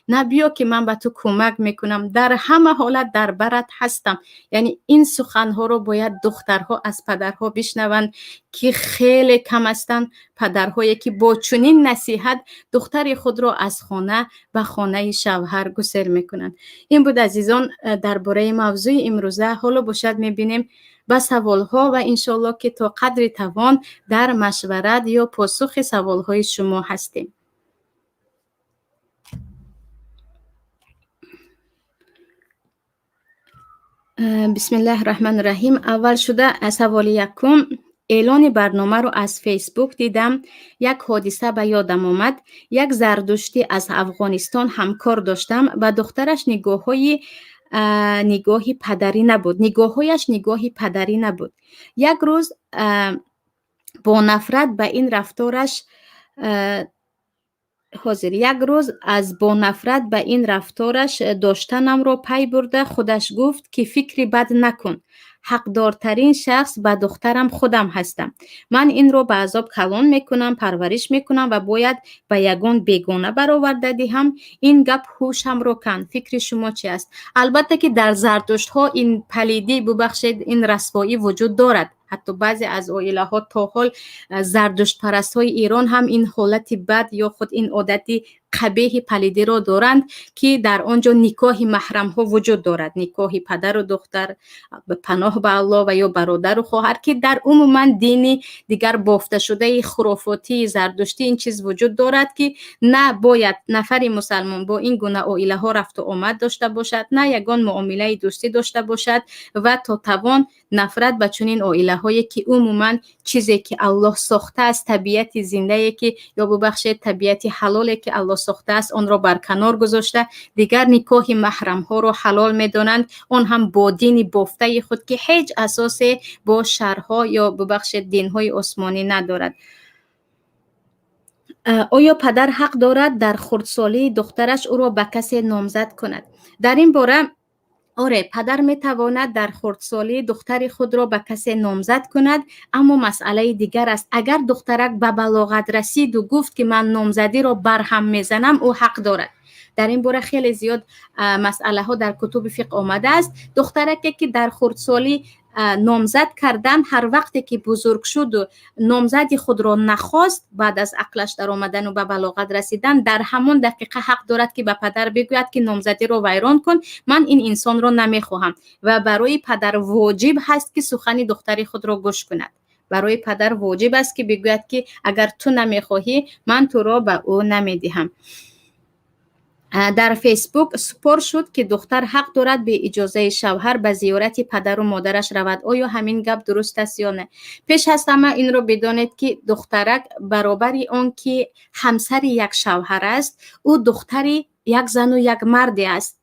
نه بیا که من به تو کمک میکنم، در همه حالت در برت هستم. یعنی این سخنها رو باید دخترها از پدرها بشنوند که خیلی کم هستند پدرهایی که با چنین نصیحت دختر خود را از خانه به خانه شوهر گسیل میکنند. این بود عزیزان درباره موضوع امروزه. حالا باشد میبینیم با سوالها و انشالله که تا قدر توان در مشورت یا پاسخ سوالهای شما هستیم. بسم الله الرحمن الرحیم. اول شده سوال یکم، اعلان برنامه رو از فیسبوک دیدم، یک حادثه به یادم آمد. یک زردشتی از افغانستان همکار داشتم و دخترش نگاهی پدری نبود، نگاههایش نگاهی پدری نبود. یک روز با نفرت به این رفتارش با نفرت به این رفتارش داشتنم را پی برده خودش گفت که فکری بد نکن، حقدارترین شخص به دخترم خودم هستم، من این رو به عذاب کلان میکنم، پرورش میکنم و باید به یگان بیگانه برآورده دهم. این گپ هوشم رو کن. فکر شما چی است؟ البته که در زردشت ها این پلیدی، ببخشید، این رسوایی وجود دارد. حتی بعضی از عائله ها تا حال زردشت پرست های ایران هم این حالت بد یا خود این عادتی قبیح پلیدی را دارند که در آنجا نکاح محرم ها وجود دارد، نکاح پدر و دختر به پناه به الله و یا برادر و خواهر، که در عموما دینی دیگر بافته شده خرافاتی زردشتی این چیز وجود دارد که نه باید نفری مسلمان با این گونه عائله ها رفت و آمد داشته باشد، نه یگان معامله دوستی داشته باشد و تا توان نفرت به چنین عائله هایی که عموما چیزی که الله ساخته است، طبیعت زنده که یا ببخشید طبیعت حلالی که الله ساخته است آن را برکنار گذاشته، دیگر نکاح محرم ها را حلال میدانند، آن هم با دین بافته خود که هیچ اساسی با شرها یا ببخشید دین های آسمانی ندارد. آیا پدر حق دارد در خردسالی دخترش او را به کسی نامزد کند؟ در این باره آره، پدر میتواند در خردسالی دختر خود را به کسی نامزد کند، اما مسئله دیگر است. اگر دخترک به بلاغت رسید و گفت که من نامزدی را برهم میزنم، او حق دارد. در این باره خیلی زیاد مسئله ها در کتب فقه آمده است. دخترکی که در خردسالی نامزد کردن، هر وقتی که بزرگ شد و نامزدی خود را نخواست، بعد از عقلش در آمدن و به بلاغت رسیدن، در همان دقیقه حق دارد که به پدر بگوید که نامزدی را ویران کن، من این انسان را نمیخواهم. و برای پدر واجب هست که سخن دختری خود را گوش کند. برای پدر واجب است که بگوید که اگر تو نمیخواهی من تو را به او نمیدهم. در فیسبوک سپار شد که دختر حق دارد به اجازه شوهر به زیارت پدر و مادرش رود. آیا همین گپ درست است یا نه؟ پیش از همه این را بدانید که دخترک برابر آن که همسر یک شوهر است، او دختری یک زن و یک مرد است.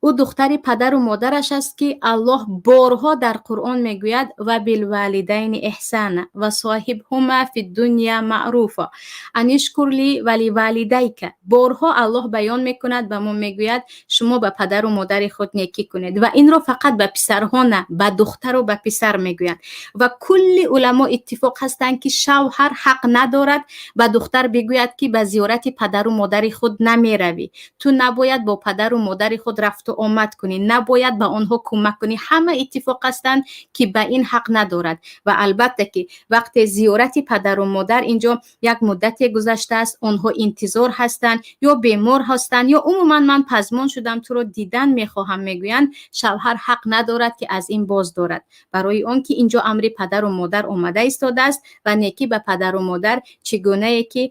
او دختر پدر و مادرش است که الله بارها در قرآن میگوید و بالوالدین احسانا و صاحبهما فی الدنیا معروفا ان اشکر لی ولی والدیک. بارها الله بیان میکند و ما میگوید شما به پدر و مادر خود نیکی کنید و این را فقط به پسرها نه، به دختر و به پسر میگویند. و کل علما اتفاق هستند که شوهر حق ندارد به دختر بگوید که به زیارت پدر و مادر خود نمیروی، تو نباید با پدر و مادر خود رفت و آمد کنی، نباید به آنها کمک کنی. همه اتفاق هستند که به این حق ندارد. و البته که وقت زیارت پدر و مادر اینجا یک مدتی گذشته است، آنها انتظار هستند یا بیمار هستند یا عموما من پزمان شدم تو رو دیدن میخواهم میگویند، شوهر حق ندارد که از این باز دارد، برای آنکه اینجا امر پدر و مادر آمده ایستاده است و نیکی به پدر و مادر چگونه که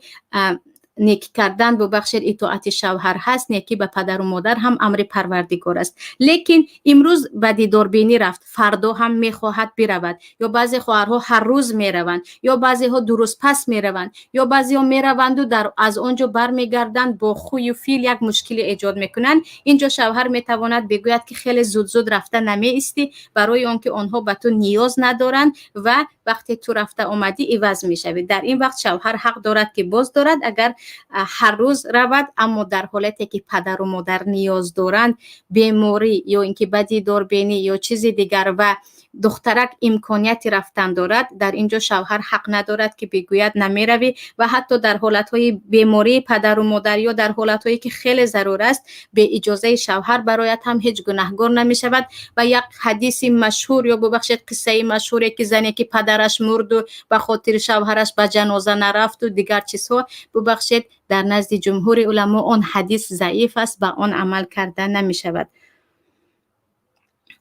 نیکی کردن ببخشید اطاعت شوهر هست، نیکی به پدر و مادر هم امر پروردگار است. لیکن امروز به دیداربینی رفت، فردا هم میخواهد برود، یا بعضی خواهرها هر روز میروند، یا بعضی ها دو روز پس میروند، یا بعضی ها میروند و از آنجا برمیگردند با خوی و فیل یک مشکل ایجاد میکنند. اینجا شوهر میتواند بگوید که خیلی زود زود رفته نمیستی، برای آنکه آنها به تو نیاز ندارند و وقتی تو رفته آمدی عوض میشوی. در این وقت شوهر حق دارد که باز دارد اگر هر روز رود، اما در حالتی که پدر و مادر نیاز دارند، بیماری یا اینکه بدی داربینی یا چیزی دیگر و دخترک امکانیت رفتن دارد، در اینجا شوهر حق ندارد که بگوید نمیروی. و حتی در حالتهای بیماری پدر و مادر یا در حالتهایی که خیلی ضرور است، به اجازه شوهر برایت هم هیچ گناهگار نمی شود. و یک حدیث مشهور یا ببخشید قصه مشهوری که زنی که پدرش مرد و به خاطر شوهرش به جنازه نرفت و دیگر چیزها، ببخشید در نزد جمهور علما آن حدیث ضعیف است، به آن عمل کردن نمی شود.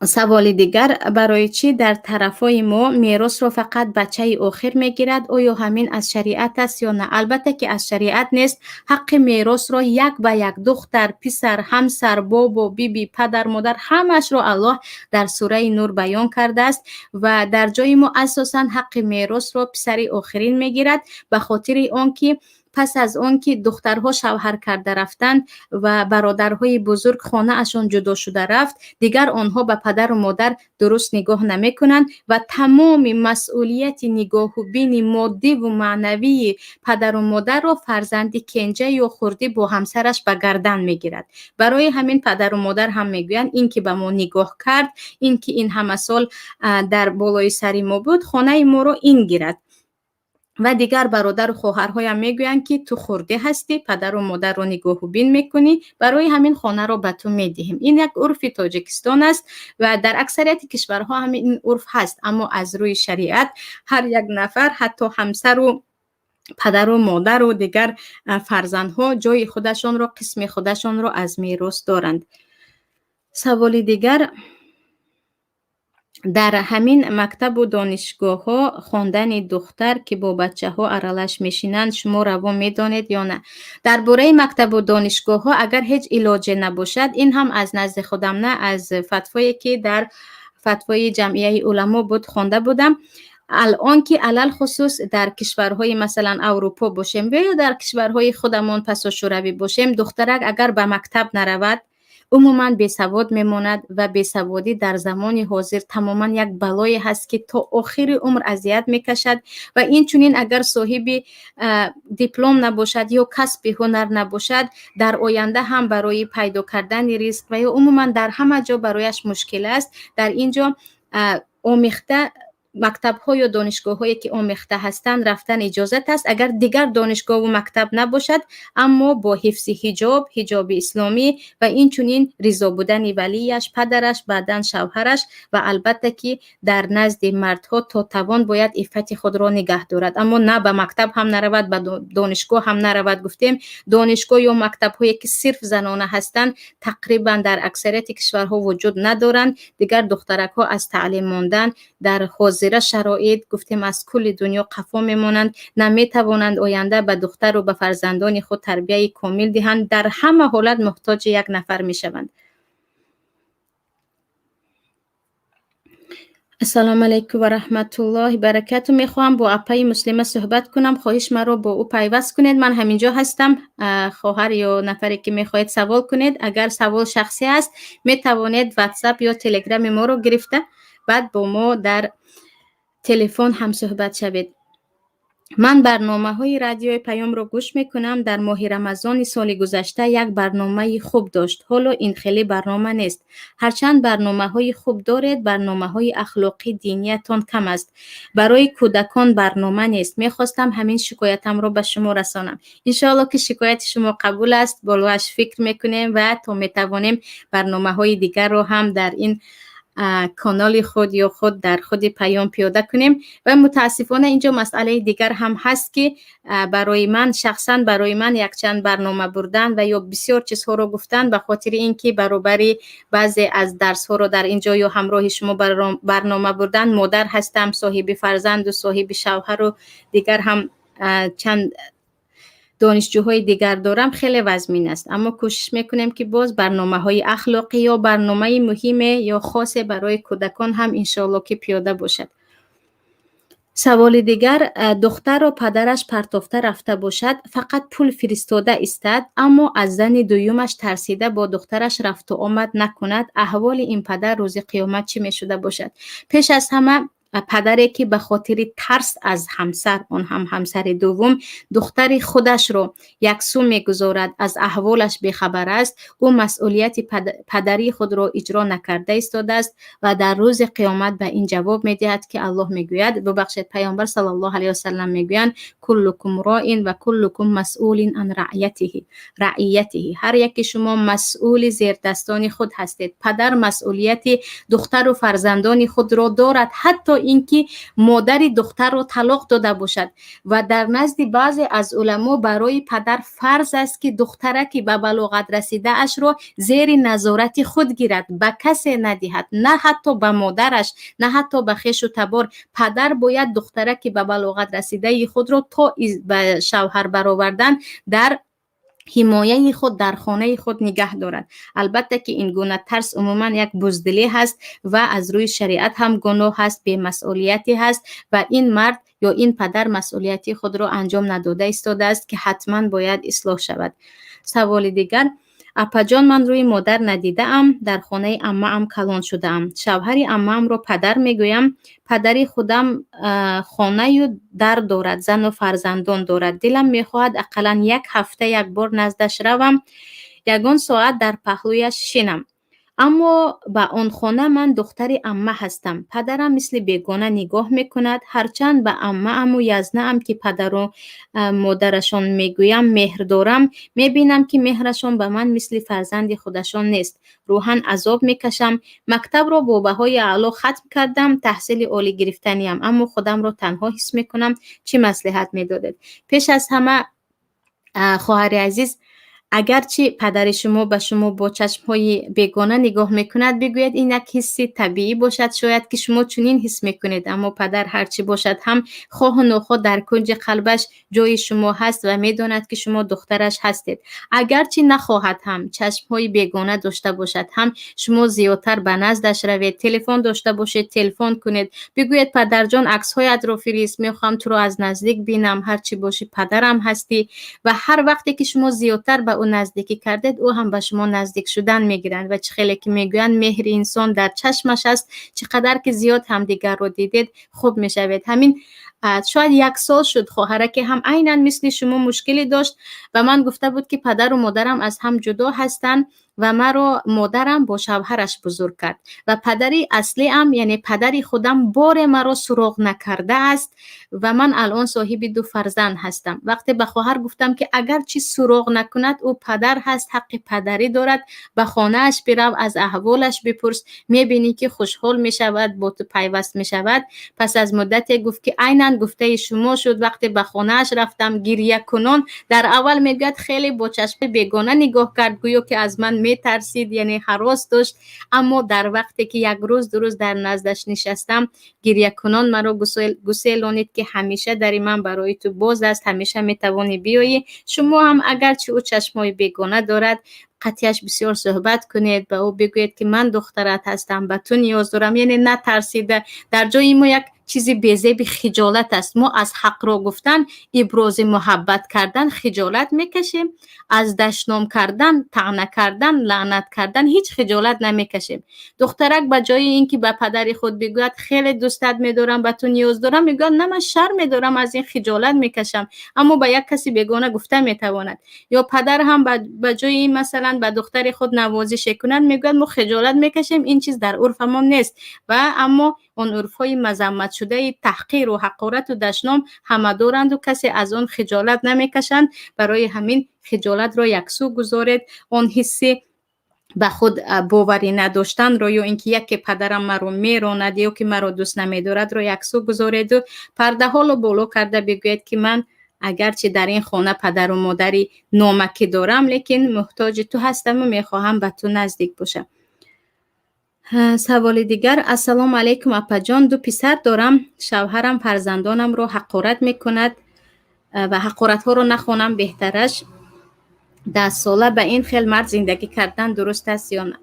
سوال دیگر، برای چی در طرفای ما میراث رو فقط بچه آخر میگیرد؟ آیا همین از شریعت است یا نه؟ البته که از شریعت نیست. حق میراث رو یک به یک دختر، پسر، همسر، بابا، بیبی، پدر، مادر، همش رو الله در سوره نور بیان کرده است و در جای ما اساسا حق میراث رو پسر آخرین میگیرد، به خاطر آنکه پس از آن که دخترها شوهر کرده رفتند و برادرهای بزرگ خانه اشان جدا شده رفت، دیگر آنها به پدر و مادر درست نگاه نمی کنند و تمام مسئولیت نگاه و بین مادی و معنوی پدر و مادر را فرزند کنجه یا خردی با همسرش به گردن می گیرد. برای همین پدر و مادر هم می گویند این که به ما نگاه کرد، این که این همه سال در بالای سری ما بود، خانه ما رو این گیرد. و دیگر برادر و خواهرهایم میگویند که تو خورده هستی، پدر و مادر رو نگاه و بین میکنی، برای همین خانه رو به تو میدهیم. این یک عرف تاجیکستان است و در اکثریت کشورها همین این عرف هست، اما از روی شریعت هر یک نفر، حتی همسر و پدر و مادر و دیگر فرزندها، جای خودشان رو، قسم خودشان رو از میراث دارند. سوال دیگر، در همین مکتب و دانشگاه ها خواندن دختر که با بچه ها ارالش میشینند شما روا میدانید یا نه؟ در باره مکتب و دانشگاه ها اگر هیچ علاجی نباشد، این هم از نزد خودم نه، از فتوایی که در فتوای جمعیه علما بود خوانده بودم. الان که علل خصوص در کشورهای مثلا اروپا باشیم و یا در کشورهای خودمان پسا شوروی باشیم، دخترک اگر به مکتب نرود عموما بیسواد میماند و بیسوادی در زمان حاضر تماما یک بلای هست که تا آخر عمر اذیت میکشد و این چونین اگر صاحب دیپلم نباشد یا کسب هنر نباشد، در آینده هم برای پیدا کردن ریسک و یا عموما در همه جا برایش مشکل است. در اینجا آمیخته مکتب ها یا دانشگاه هایی که آمیخته هستند رفتن اجازت است، اگر دیگر دانشگاه و مکتب نباشد، اما با حفظ حجاب اسلامی و این چونین رضا بودن ولیش، پدرش، بعدن شوهرش و البته که در نزد مردها تا توان باید عفت خود را نگه دارد، اما نه به مکتب هم نرود، به دانشگاه هم نرود. گفتیم دانشگاه یا مکتب هایی که صرف زنانه هستند تقریبا در اکثریت کشورها وجود ندارند. دیگر دخترک ها از تعلیم ماندن در حاضر شرایط گفتیم از کل دنیا قفا میمانند، نمیتوانند آینده به دختر و به فرزندان خود تربیت کامل دهند، در همه حالت محتاج یک نفر میشوند. السلام علیکم و رحمت الله برکاته. میخوام با اپای مسلمه صحبت کنم. خواهش مرا با او پیوست کنید. من همینجا هستم. خواهر یا نفری که میخواهید سوال کنید، اگر سوال شخصی است میتوانید واتساپ یا تلگرام ما رو گرفته بعد با ما در تلفن هم صحبت شوید. من برنامه‌های رادیوی پیام رو گوش میکنم. در ماه رمضان سال گذشته یک برنامه خوب داشت. حالا این خیلی برنامه نیست. هرچند برنامه‌های خوب دارید، برنامه‌های اخلاقی دینیتون کم است. برای کودکان برنامه نیست. میخواستم همین شکایتم رو به شما رسانم. انشاءالله که شکایت شما قبول است. بالاش فکر میکنیم و تا میتوانیم برنامه‌های دیگر رو هم در این کانال خود یا خود در خود پیام پیاده کنیم. و متاسفانه اینجا مسئله دیگر هم هست که برای من شخصا برای من یک چند برنامه بردن و یا بسیار چیزها رو گفتن به خاطر اینکه برابری بعضی از درس ها رو در اینجا یا همراه شما برنامه بردن. مادر هستم، صاحب فرزند و صاحب شوهر و دیگر هم چند دانشجوهای دیگر دارم. خیلی وزمین است، اما کوشش میکنیم که باز برنامه‌های اخلاقی یا برنامه مهمه یا خاص برای کودکان هم انشاءالله که پیاده باشد. سوال دیگر، دختر و پدرش پرتافته رفته باشد، فقط پول فرستاده استاد اما از زن دویمش ترسیده با دخترش رفت و آمد نکند، احوال این پدر روز قیامت چی میشده باشد؟ پیش از همه پدری که به خاطر ترس از همسر، اون هم همسر دوم، دختر خودش رو یکسو میگذارد، از احوالش بیخبر است، او مسئولیت پدری خود رو اجرا نکرده ایستاده است و در روز قیامت به این جواب میدهد که الله میگوید، ببخشید پیامبر صلی الله علیه و سلم میگویند کلکم راء و کلکم مسئول عن رعیته. هر یک شما مسئول زیر دستان خود هستید. پدر مسئولیت دختر و فرزندان خود را دارد، حتی اینکه مادر دختر رو طلاق داده باشد. و در نزد بعضی از علما برای پدر فرض است که دختره که به بلوغت رسیده اش رو زیر نظارت خود گیرد، به کسی ندهد، نه حتی به مادرش، نه حتی به خویش و تبار. پدر باید دختره که به بلوغت رسیده خود رو تا به شوهر برآوردن در حمایه خود در خانه خود نگه دارد. البته که این گونه ترس عموما یک بزدلی هست و از روی شریعت هم گناه هست، بی مسئولیتی هست و این مرد یا این پدر مسئولیتی خود را انجام نداده ایستاده است که حتما باید اصلاح شود. سوال دیگر، اپا جان، من روی مادر ندیده ام، در خانه عمه ام کلان شده ام. شوهر عمه ام رو پدر میگویم. پدری خودم خانه و در دارد، زن و فرزندان دارد. دلم میخواهد اقلا یک هفته یک بار نزدش روم، یگان ساعت در پهلویش شینم. اما با آن خانه من دختر عمه هستم. پدرم مثل بیگانه نگاه میکند، هرچند به عمه ام و یزنه ام که پدر و مادرشان میگویم مهر دارم، میبینم که مهرشان به من مثل فرزند خودشان نیست. روحاً عذاب میکشم. مکتب را با بهای اعلی ختم کردم، تحصیل عالی گرفتنیم، اما خودم را تنها حس میکنم. چه مصلحت میدادید؟ پیش از همه خواهر عزیز، اگرچه پدر شما به شما با چشم‌های بیگانه نگاه میکند، بگوید این یک حسی طبیعی باشد، شاید که شما چنین حس میکنید، اما پدر هرچی باشد هم خواه و نخواه در کنج قلبش جای شما هست و میداند که شما دخترش هستید. اگرچه نخواهد هم چشم‌های بیگانه داشته باشد، هم شما زیادتر به نزدش روید، تلفن داشته باشید، تلفن کنید، بگوید پدر جان عکس‌هایت رو فرست، میخوام تو رو از نزدیک بینم، هرچی باشی پدرم هستی. و هر وقتی که شما زیادتر به او نزدیکی کردید، او هم به شما نزدیک شدن میگیرند و چه خیلی که میگویند مهر انسان در چشمش است، چقدر که زیاد هم دیگر رو دیدید خوب میشوید. همین شاید یک سال شد خواهره که هم عیناً مثل شما مشکلی داشت و من گفته بود که پدر و مادرم از هم جدا هستند و مرا مادرم با شوهرش بزرگ کرد و پدری اصلی ام، یعنی پدری خودم، بار مرا سراغ نکرده است و من الان صاحب 2 فرزند هستم. وقتی به خواهر گفتم که اگر چی سراغ نکند او پدر هست، حق پدری دارد، به خانه اش برو، از احوالش بپرس، میبینی که خوشحال میشود، با تو پیوست میشود. پس از مدتی گفت که عیناً گفته شما شد. وقتی به خانه اش رفتم گریه کنان، در اول میگوید خیلی با چشم بیگانه نگاه کرد، گویا که از من میترسید، یعنی هراس داشت. اما در وقتی که یک روز درست در نزدش نشستم گریه کنان مرا گسیلانید که همیشه در من برای تو باز است، همیشه میتوانی بیایی. شما هم اگرچه او چشمای بیگانه دارد، قطعش بسیار صحبت کنید، به او بگویید که من دخترت هستم، به تو نیاز دارم، یعنی نترسیده. در جای ما یک چیزی بیزیب خجالت است. ما از حق را گفتن، ابراز محبت کردن خجالت میکشیم، از دشنام کردن، طعنه کردن، لعنت کردن هیچ خجالت نمیکشیم. دخترک به جای اینکه به پدر خود بگوید خیلی دوستت میدارم، به تو نیاز دارم، میگه نه من شرم دارم، از این خجالت میکشم، اما به یک کسی بیگانه گفته میتواند. یا پدر هم به جای این مثلا به دختر خود نوازش کنند، میگوید ما خجالت میکشیم، این چیز در عرف ما نیست. و اما اون عرفای مذمت شده تحقیر و حقارت و دشنام همه دارند و کسی از اون خجالت نمیکشند. برای همین خجالت را یکسو گذارید. اون حسی به خود باوری نداشتن رو، یا اینکه یک پدرم مرا میراند یا که مرا دوست نمیدارد رو یکسو گذارید و پرده ها رو بالا کرده بگوید که من اگرچه در این خانه پدر و مادری نامکی دارم، لیکن محتاج تو هستم و میخواهم به تو نزدیک باشم. سوال دیگر: السلام علیکم اپا جان، 2 پسر دارم، شوهرم فرزندانم رو حقارت میکند و حقارت ها رو نخوانم بهترش 10 ساله به این خیل مرد زندگی کردن درست است یا نه؟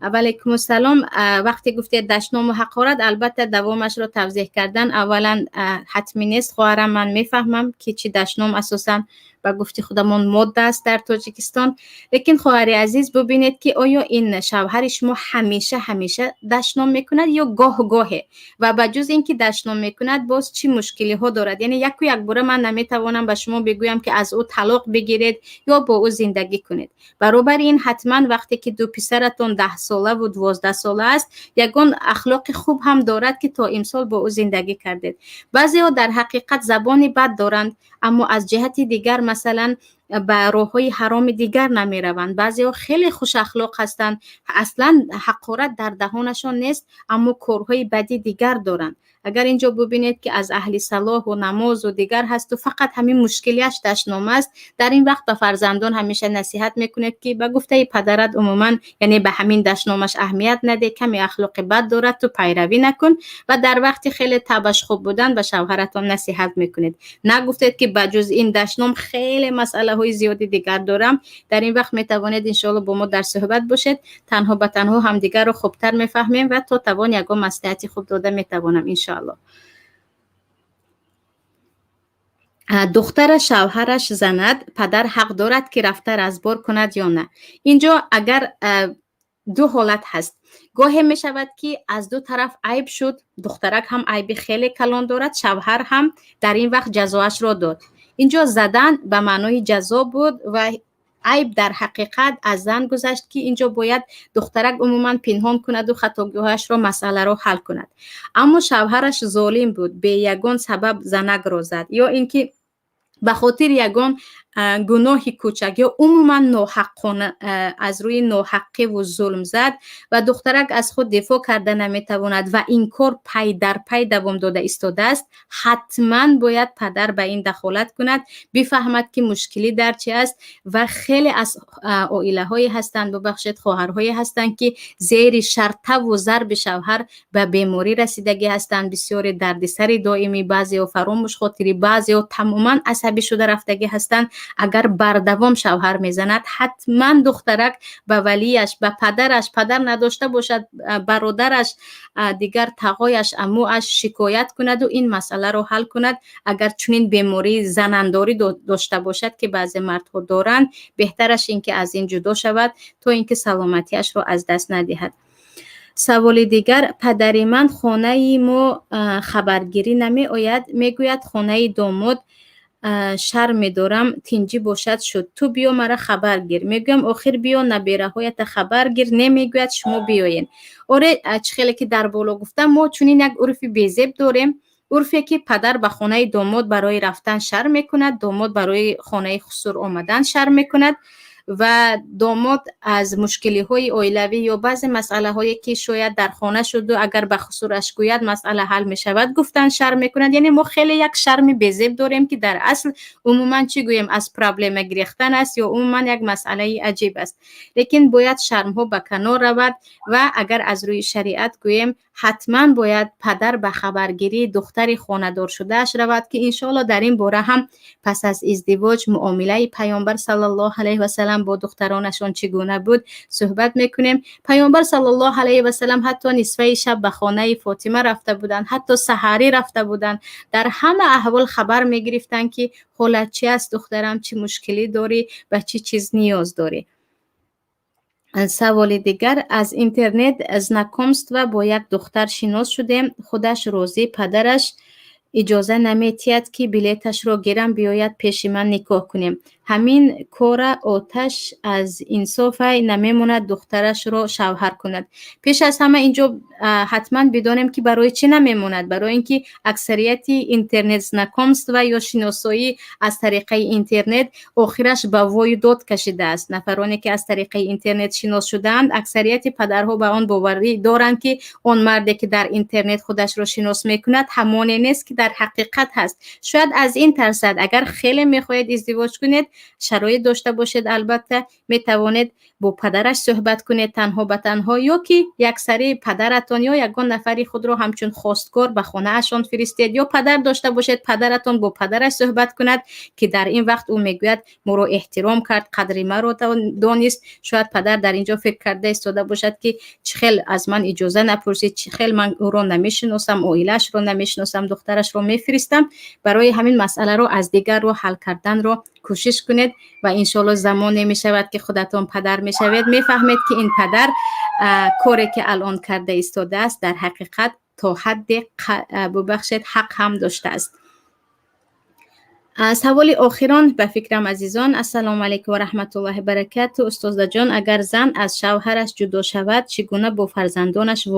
علیکم السلام. وقتی گفتید دشنام و حقارت، البته دوامش رو توضیح کردن اولا حتمی نیست. خواهرم من میفهمم که چی دشنام اساسا و گفتی خودمون ماده است در تاجیکستان، لیکن خواهر عزیز ببینید که آیا این شوهر شما همیشه دشنام میکند یا گاه گاهه، و بجز اینکه دشنام میکند باز چی مشکلی ها دارد. یعنی یک باره من نمیتوانم به شما بگویم که از او طلاق بگیرید یا با او زندگی کنید. برابر این حتما وقتی که 2 پسرتون 10 ساله و 12 ساله است، یگان اخلاق خوب هم دارد که تا امسال با او زندگی کردید. بعضی‌ها در حقیقت زبانی بد دارند، اما از جهت دیگر مثلا به راه‌های حرام دیگر نمی روند. بعضی‌ها خیلی خوش اخلاق هستند، اصلا حقارت در دهانشان نیست، اما کارهای بدی دیگر دارند. اگر اینجا ببینید که از اهل صلاح و نماز و دیگر هست و فقط همین مشکلیش دشنام است، در این وقت به فرزندان همیشه نصیحت میکنید که به گفته پدرت عموما یعنی به همین دشنامش اهمیت نده، کمی اخلاق بد دارد تو پیروی نکن، و در وقتی خیلی تبش خوب بودن به شوهرتون نصیحت میکنید. نگفتید که بجز این دشنام خیلی مسئله های زیادی دیگر دارم. در این وقت میتوانید انشالله با ما در صحبت باشید، تنها به تنها همدیگر رو خوبتر میفهمیم و تا توان یگان مصلحتی خوب داده میتوانم انشالله. دختر شوهرش زند، پدر حق دارد که رفتار از بار کند یا نه؟ اینجا اگر 2 حالت هست. گاهی می شود که از 2 طرف عیب شد، دخترک هم عیب خیلی کلان دارد، شوهر هم در این وقت جزایش را داد. اینجا زدن به معنای جزا بود و عیب در حقیقت از زن گذشت که اینجا باید دخترک عموما پنهان کند و خطاگاهش را مسئله را حل کند. اما شوهرش ظالم بود، به یگان سبب زنک را زد، یا اینکه به خاطر یگان گناهی کوچک یا عموما ناحقانه از روی ناحقی و ظلم زد و دخترک از خود دفاع کرده نمیتواند و این کار پی در پی دوام داده ایستاده است، حتما باید پدر به این دخالت کند، بفهمد که مشکلی در چی است. و خیلی از عائله هایی هستند، ببخشید خواهرهایی هستند که زیر شرطه و ضرب شوهر به بیماری رسیدگی هستند، بسیار دردسر دائمی، بعضی ها فراموش خاطری، بعضی ها تماما عصبی شده رفتگی هستند. اگر بردوام شوهر میزند، حتما دخترک به ولیش، به پدرش، پدر نداشته باشد برادرش، دیگر تقایش، عموش شکایت کند و این مسئله رو حل کند. اگر چنین بیماری زننداری داشته باشد که بعضی مردها دارند، بهترش این که از این جدا شود تا اینکه سلامتیش رو از دست ندهد. سوال دیگر: پدری من خانه ما خبرگیری نمی آید، میگوید خانه داماد شرم دارم تنجی باشد شد، تو بیا مرا خبر گیر. میگم آخر بیا نبیره هایت خبر گیر، نمیگوید شما بیاین. آره خیلی که در بالا گفتم، ما چونین یک عرفی بیزیب داریم، عرفی که پدر به خانه داماد برای رفتن شرم میکند، داماد برای خانه خسر آمدن شرم میکند و داماد از مشکلی های اویلوی یا بعضی مسئله هایی که شاید در خانه شد و اگر به خسورش گوید مسئله حل می شود گفتن شرم میکنند. یعنی ما خیلی یک شرم بیزیب داریم که در اصل عموما چی گویم از پرابلم گریختن است یا عموما یک مسئله عجیب است، لیکن باید شرم ها به کنار رود و اگر از روی شریعت گویم حتما باید پدر به خبرگیری دختر خانه‌دار شده اش رود که انشالله در این باره هم پس از ازدواج معامله پیامبر صلی الله علیه و سلم با دخترانشان چگونه بود صحبت میکنیم. پیامبر صلی الله علیه و سلم حتی نصفه شب به خانه فاطمه رفته بودند، حتی سحری رفته بودند، در همه احوال خبر میگرفتند که حالت چی است دخترم، چی مشکلی داری، به چی چیز نیاز داری. سوال دیگر، از اینترنت از نکمست و با یک دختر شناس شدیم، خودش راضی، پدرش اجازه نمیتید که بلیتش را گیرم بیاید پیش من نکاح کنیم. همین کار آتش از انصاف نمیموند دخترش را شوهر کند. پیش از همه اینجا حتما بدانیم که برای چی نمیموند. برای اینکه اکثریت اینترنت نکمست و یا شناسایی از طریق اینترنت آخرش به وای داد کشیده است. نفرانی که از طریق اینترنت شناس شدند اکثریت پدرها به آن باوری دارند که آن مردی که در اینترنت خودش را شناس میکند همانی نیست که در حقیقت هست. شاید از این ترسد. اگر خیلی میخواهید ازدواج کنید، شرایط داشته باشید، البته میتوانید با پدرش صحبت کنید تنها به تنها، یا که یک سری پدرتان یا یگان نفری خود را همچون خواستگار به خانه اشان فرستید، یا پدر داشته باشید پدرتان با پدرش صحبت کند که در این وقت او میگوید ما را احترام کرد، قدر ما را دانست. شاید پدر در اینجا فکر کرده ایستاده باشد که چخیل از من اجازه نپرسید، چخیل من او را نمیشناسم، عائله‌اش را نمیشناسم، دخترش را میفرستم. برای همین مسئله را از دیگر رو حل کردن رو کوشش کنید و انشالله زمانی می شود که خودتان پدر می شوید میفهمید که این پدر کاری که الان کرده ایستاده است در حقیقت تا حد ببخشید حق هم داشته است. سوال آخران به فکرم عزیزان. السلام علیکم و رحمت الله و برکاته. استاد جان، اگر زن از شوهرش جدا شود چگونه با فرزندانش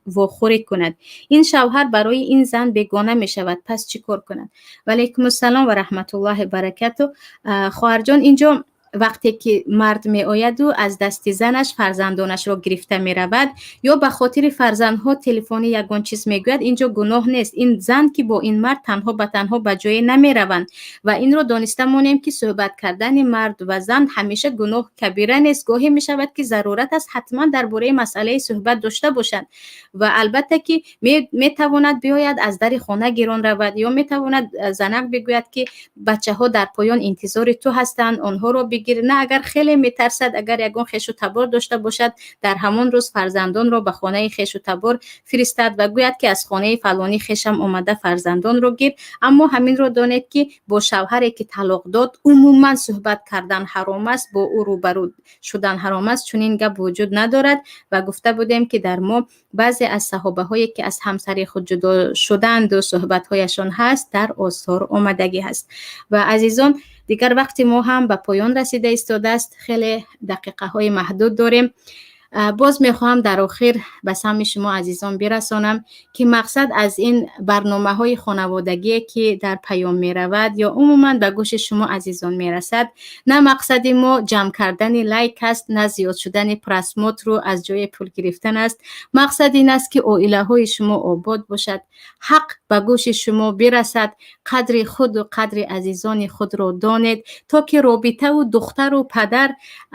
واخوری کند؟ این شوهر برای این زن بیگانه می شود، پس چی کار کند؟ و علیکم السلام و رحمت الله و برکاته. خواهر جان، اینجا وقتی که مرد می آید و از دست زنش فرزندانش را گرفته می رود یا به خاطر فرزندها تلفنی یگان چیز می گوید، اینجا گناه نیست. این زن که با این مرد تنها به تنها به جای نمی روند و این را دانسته مانیم که صحبت کردن مرد و زن همیشه گناه کبیره نیست. گاهی می شود که ضرورت است حتما درباره مسئله صحبت داشته باشند و البته که می تواند بیاید از در خانه گیران رود یا می تواند زنک بگوید که بچه ها در پایان انتظار تو هستند، آنها را نه. اگر خیلی میترسد، اگر یگان خویش و تبار داشته باشد، در همان روز فرزندان را به خانه خویش و تبار فرستد و گوید که از خانه فلانی خویشم آمده فرزندان را گیر. اما همین را دانید که با شوهری که طلاق داد عموما صحبت کردن حرام است، با او روبرو شدن حرام است، چون این گپ وجود ندارد و گفته بودیم که در ما بعضی از صحابه هایی که از همسر خود جدا شدند و صحبت هایشان هست در آثار آمدگی هست. و عزیزان، دیگر وقتی ما هم به پایان رسیده ایستاده است، خیلی دقیقه های محدود داریم. باز میخواهم در آخر به سمع شما عزیزان برسانم که مقصد از این برنامه های خانوادگی که در پیام می رود یا عموما به گوش شما عزیزان می رسد، نه مقصد ما جمع کردن لایک است، نه زیاد شدن پرسموت رو از جای پول گرفتن است. مقصد این است که عائله های شما آباد باشد، حق به گوش شما برسد، قدر خود و قدر عزیزان خود را دانید تا که رابطه و دختر و پدر،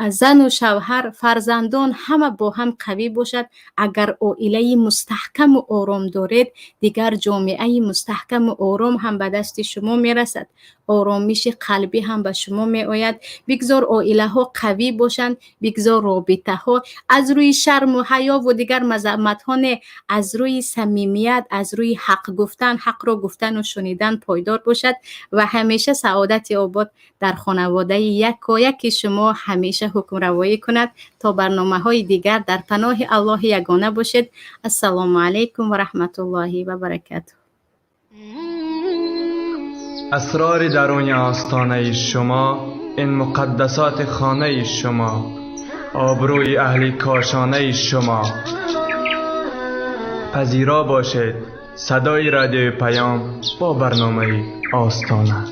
زن و شوهر، فرزندان همه با هم قوی باشد. اگر عائله مستحکم و آرام دارید، دیگر جامعه مستحکم و آرام هم به دست شما می رسد. آرامش قلبی هم به شما می آید. بگذار عائله ها قوی باشند، بگذار رابطه ها از روی شرم و حیا و دیگر مذمت ها نه، از روی صمیمیت، از روی حق گفتن، حق را گفتن و شنیدن پایدار باشد و همیشه سعادت آباد در خانواده یک شما همیشه حکم روایی کند. تا برنامه های دیگر در پناه الله یگانه باشید. السلام علیکم و رحمت الله و برکاته. اسرار درون آستانه شما، این مقدسات خانه شما، آبروی اهل کاشانه شما. پذیرا باشید صدای رادیو پیام با برنامه آستانه.